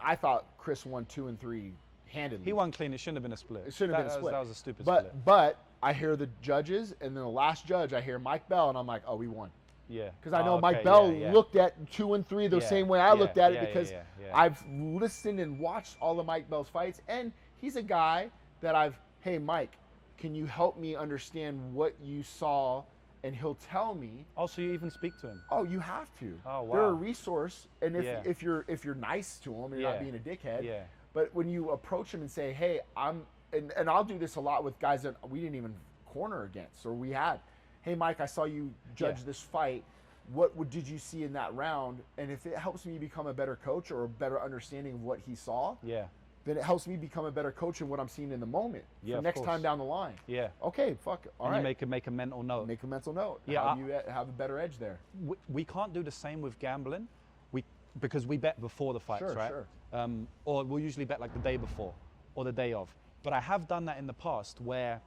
I thought Chris won 2 and 3 handedly. He won clean. It shouldn't have been a split. It shouldn't have been a split. That was a stupid split. But I hear the judges, and then the last judge, I hear Mike Bell, and I'm like, oh, we won. Because I know Mike Bell looked at 2 and 3 the same way I looked at it, because I've listened and watched all of Mike Bell's fights, and he's a guy that hey, Mike, can you help me understand what you saw? And he'll tell me. Oh, so you even speak to him? Oh, you have to. Oh, wow. They're a resource, and if you're nice to them and you're not being a dickhead. But when you approach them and say, hey, and I'll do this a lot with guys that we didn't even corner against, or we had. Hey, Mike, I saw you judge this fight. did you see in that round? And if it helps me become a better coach or a better understanding of what he saw, then it helps me become a better coach in what I'm seeing in the moment. For next time down the line. Yeah. Okay, fuck. All right. You make a mental note. Make a mental note. Yeah. How do you have a better edge there? We can't do the same with gambling, because we bet before the fights, right? Sure. Or we'll usually bet like the day before or the day of. But I have done that in the past where,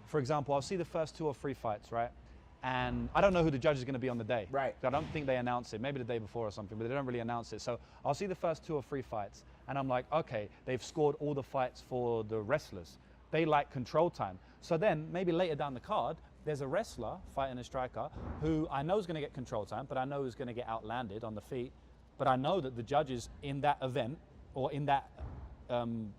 for example, I'll see the first 2 or 3 fights, right? And I don't know who the judge is going to be on the day. Right. So I don't think they announce it, maybe the day before or something, but they don't really announce it. So I'll see the first 2 or 3 fights, and I'm like, okay, they've scored all the fights for the wrestlers. They like control time. So then maybe later down the card, there's a wrestler fighting a striker who I know is going to get control time, but I know is going to get outlanded on the feet. But I know that the judges in that event or in that, on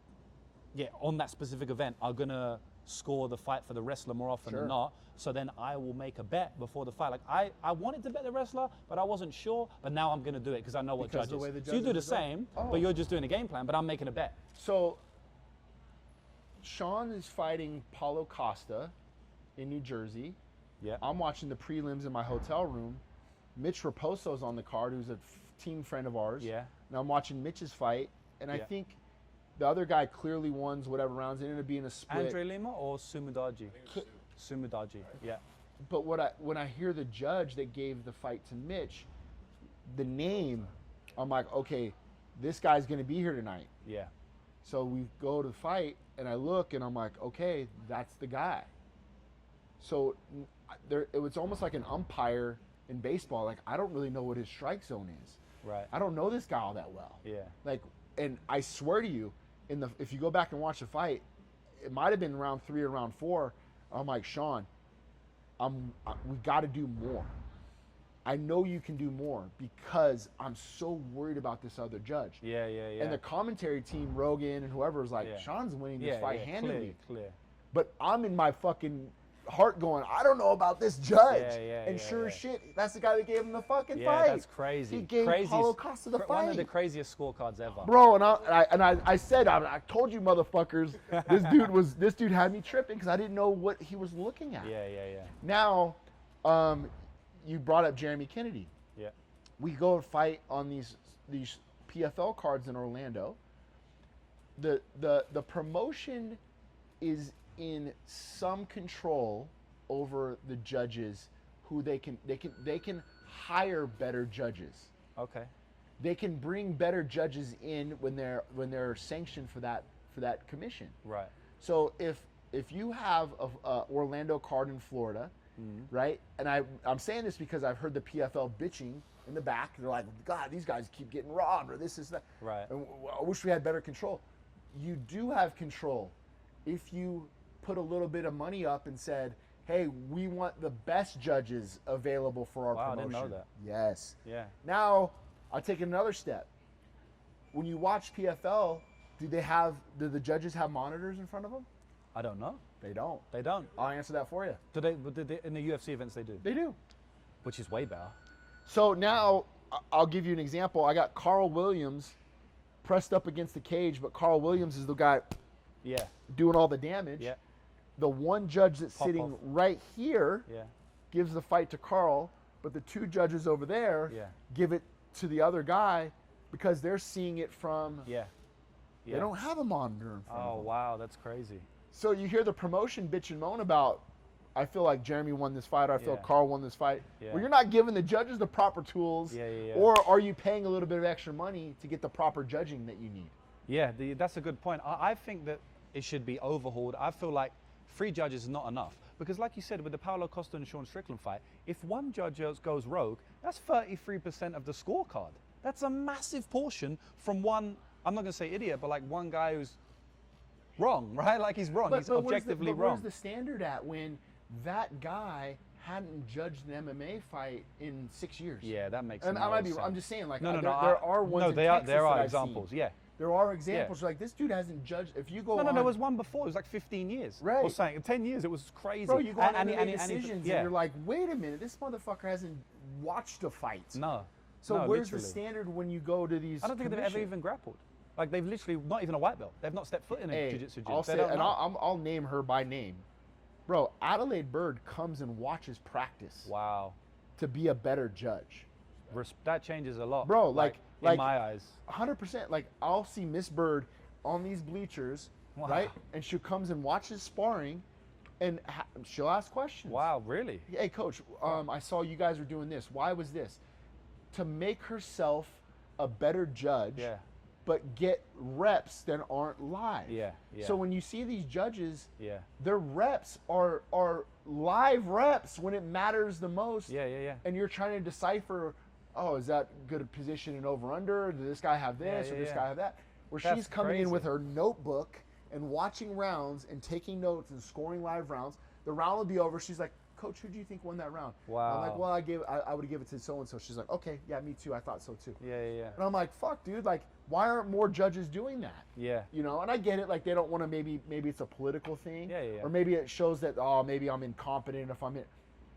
that specific event are going to score the fight for the wrestler more often than not. So then I will make a bet before the fight. Like I wanted to bet the wrestler, but I wasn't sure. But now I'm going to do it because I know what judges. The way the so you do the judges are same, but you're just doing a game plan. But I'm making a bet. So Sean is fighting Paulo Costa in New Jersey. Yeah. I'm watching the prelims in my hotel room. Mitch Raposo's on the card, who's a team friend of ours. Yeah. And I'm watching Mitch's fight, and I think the other guy clearly won whatever rounds. It ended up being a split. Andre Lima or Sumudaji? Sumudaji, yeah. But when I hear the judge that gave the fight to Mitch, the name, I'm like, okay, this guy's going to be here tonight. Yeah. So we go to the fight, and I look, and I'm like, okay, that's the guy. So it was almost like an umpire in baseball. Like, I don't really know what his strike zone is. Right. I don't know this guy all that well. Yeah. Like, and I swear to you, if you go back and watch the fight, it might have been round 3 or round 4. I'm like, Sean, we got to do more. I know you can do more because I'm so worried about this other judge. Yeah. And the commentary team, Rogan and whoever, was like, Sean's winning this fight handily. Clear. But I'm in my fucking heart going, I don't know about this judge. And sure as shit, that's the guy that gave him the fucking fight. Yeah, that's crazy. He gave Paulo Costa the fight. One of the craziest scorecards ever. Bro, I said, I told you motherfuckers, this dude had me tripping because I didn't know what he was looking at. Yeah. Now, you brought up Jeremy Kennedy. Yeah. We go and fight on these PFL cards in Orlando. The promotion is in some control over the judges, who they can hire better judges. Okay. They can bring better judges in when they're sanctioned for that commission. Right. So if you have a Orlando card in Florida, right? And I'm saying this because I've heard the PFL bitching in the back. They're like, God, these guys keep getting robbed, or this is that. Right. And I wish we had better control. You do have control if you put a little bit of money up and said, hey, we want the best judges available for our promotion. I didn't know that. Yes. Yeah. Now, I'll take another step. When you watch PFL, do the judges have monitors in front of them? I don't know. They don't. They don't. I'll answer that for you. Do they in the UFC events they do? They do. Which is way better. So now, I'll give you an example. I got Carl Williams pressed up against the cage, but Carl Williams is the guy doing all the damage. Yeah. The one judge that's sitting right here gives the fight to Carl, but the 2 judges over there give it to the other guy because they're seeing it from. They don't have a monitor in front of them. Oh wow, that's crazy. So you hear the promotion bitch and moan about, I feel like Jeremy won this fight, or I feel Carl won this fight. Well, you're not giving the judges the proper tools, or are you paying a little bit of extra money to get the proper judging that you need? Yeah, that's a good point. I think that it should be overhauled. I feel like 3 judges is not enough. Because like you said, with the Paulo Costa and Sean Strickland fight, if one judge goes rogue, that's 33% of the scorecard. That's a massive portion from one, I'm not going to say idiot, but like one guy who's wrong, right? Like he's wrong. He's objectively wrong. Where's the standard at when that guy hadn't judged an MMA fight in 6 years? Yeah, that makes sense. And I'm just saying, like, no, there are ones in Texas there are that examples, I've seen. yeah. There are examples like this dude hasn't judged. If you go No, there was one before. It was like 15 years. Right. Or something. 10 years. It was crazy. Bro, you go on and decisions and yeah. you're like, wait a minute, this motherfucker hasn't watched a fight. No. So no, where's literally. the standard when you go to these? I don't think they've ever even grappled. Like they've literally not even a white belt. They've not stepped foot in a jiu-jitsu gym. I'll say, and I'll name her by name. Bro, Adelaide Bird comes and watches practice. Wow. to be a better judge. That changes a lot, bro. In my eyes, 100%. Like, I'll see Miss Bird on these bleachers, right? And she comes and watches sparring, and she'll ask questions. Wow, really? Hey, coach, I saw you guys were doing this. Why was this? To make herself a better judge, but get reps that aren't live. Yeah. So when you see these judges, yeah, their reps are live reps when it matters the most. Yeah. And you're trying to decipher, oh, is that good position and over under? Did this guy have this or this guy have that? Where she's coming in with her notebook and watching rounds and taking notes and scoring live rounds. The round will be over. She's like, Coach, who do you think won that round? Wow. I'm like, well, I would give it to so and so. She's like, okay, yeah, me too. I thought so too. Yeah. And I'm like, fuck, dude. Like, why aren't more judges doing that? Yeah. You know, and I get it. Like, they don't want to. Maybe it's a political thing. Yeah. Or maybe it shows that maybe I'm incompetent if I'm in.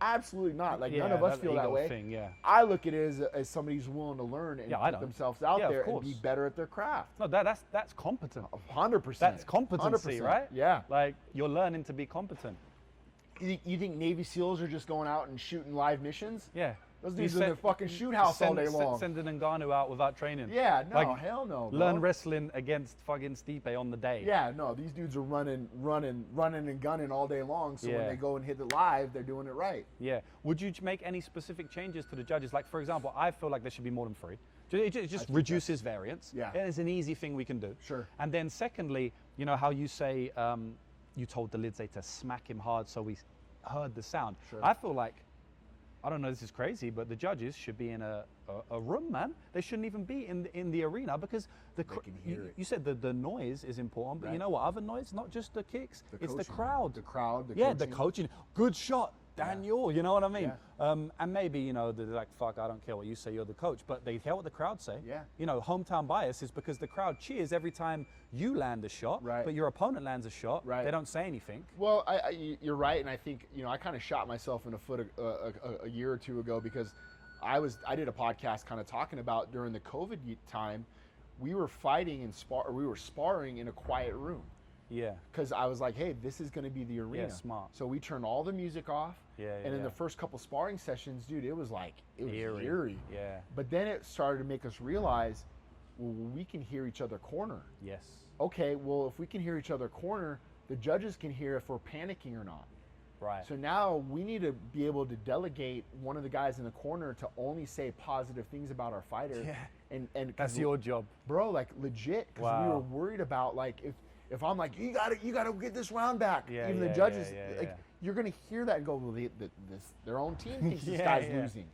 Absolutely not. Like, none of us feel that way. Thing, yeah. I look at it as somebody who's willing to learn and put themselves out there and be better at their craft. No, that's competent. 100%. That's competency, 100%. right? Yeah. Like, you're learning to be competent. You think Navy SEALs are just going out and shooting live missions? Yeah. Those dudes in their fucking shoot house all day long. Sending Ngannou out without training. Yeah, no, hell no, bro. Learn wrestling against fucking Stipe on the day. Yeah, no, these dudes are running and gunning all day long, so when they go and hit it live, they're doing it right. Yeah. Would you make any specific changes to the judges? Like, for example, I feel like there should be more than 3. It just reduces variance. Yeah. And it's an easy thing we can do. Sure. And then secondly, you know how you say, you told the Lidsay to smack him hard so we heard the sound. Sure. I feel like, I don't know, this is crazy, but the judges should be in a room, man. They shouldn't even be in the arena because you said the noise is important, but you know what other noise? Not just the kicks, it's the crowd. The crowd, the coaching. Good shot, Daniel, you know what I mean? Yeah. And maybe, you know, they're like, fuck, I don't care what you say, you're the coach, but they care what the crowd say. Yeah. You know, hometown bias is because the crowd cheers every time you land a shot, but your opponent lands a shot, they don't say anything. Well, you're right, and I think, you know, I kind of shot myself in the foot a year or two ago because I did a podcast kind of talking about during the COVID time, we were fighting and we were sparring in a quiet room. Yeah. Because I was like, hey, this is going to be the arena. Yeah, smart. So we turned all the music off. And in the first couple sparring sessions, dude, it was eerie. Yeah. But then it started to make us realize, well, we can hear each other corner. Yes. Okay, well, if we can hear each other corner, the judges can hear if we're panicking or not. Right. So now we need to be able to delegate one of the guys in the corner to only say positive things about our fighter. Yeah. And that's your job. Bro, like legit, because we were worried about, like, if I'm like, you gotta get this round back. Even the judges, you're gonna hear that and go, well, their own team thinks this guy's losing.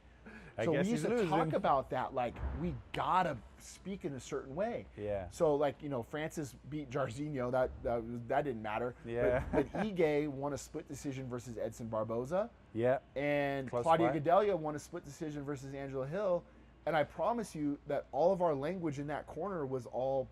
So we used to talk about that, like, we gotta speak in a certain way. Yeah. So, like, you know, Francis beat Jairzinho, that didn't matter. Yeah. But Ige won a split decision versus Edson Barboza. Yeah. And Claudia Gadelha won a split decision versus Angela Hill. And I promise you that all of our language in that corner was all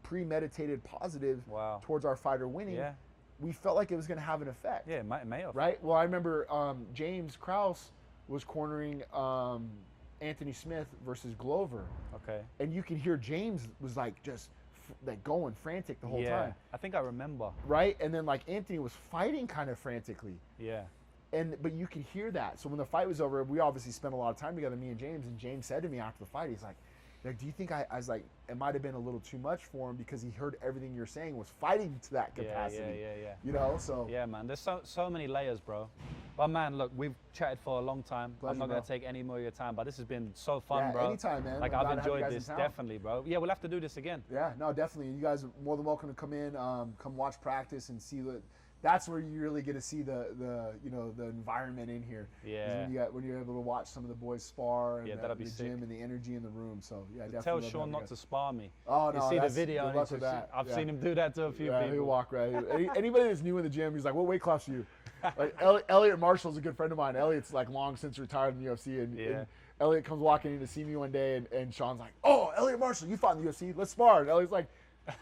premeditated positive towards our fighter winning. Yeah. We felt like it was going to have an effect. Yeah, it may have. Right? Well, I remember James Krause was cornering Anthony Smith versus Glover. Okay. And you can hear James was like just like going frantic the whole time. I think I remember. Right? And then like Anthony was fighting kind of frantically. Yeah. But you could hear that. So when the fight was over, we obviously spent a lot of time together, me and James said to me after the fight, he's like, do you think I was like, it might have been a little too much for him because he heard everything you're saying was fighting to that capacity. Yeah. You know, so. Yeah, man, there's so many layers, bro. But man, look, we've chatted for a long time. Pleasure, I'm not going to take any more of your time, but this has been so fun, bro. Anytime, man. Like, I've enjoyed this, definitely, bro. Yeah, we'll have to do this again. Yeah, no, definitely. You guys are more than welcome to come in, come watch practice and see that's where you really get to see the environment in here. Yeah. When you're able to watch some of the boys spar and that'd be the sick. gym and the energy in the room. So yeah, Tell definitely. Sean not to spar me. Oh no, you see the video and I've Yeah. seen him do that to a few people. He'll walk right. Anybody that's new in the gym, he's like, "What weight class are you?" Like Elliot Marshall's a good friend of mine. Elliot's like long since retired in the UFC, and Elliot comes walking in to see me one day, and Sean's like, "Oh, Elliot Marshall, you fought in the UFC. Let's spar." And Elliot's like,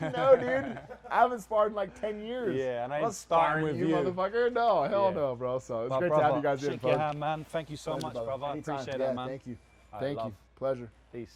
"No, dude, I haven't sparred in like 10 years. Yeah, and I I'm ain't not sparring with you, motherfucker. No, hell no, bro." So it's great to have you guys in. Shake your hand, man. Thank you so much, brother. I Anytime. appreciate it, man. Thank you. Thank you. Pleasure. Peace.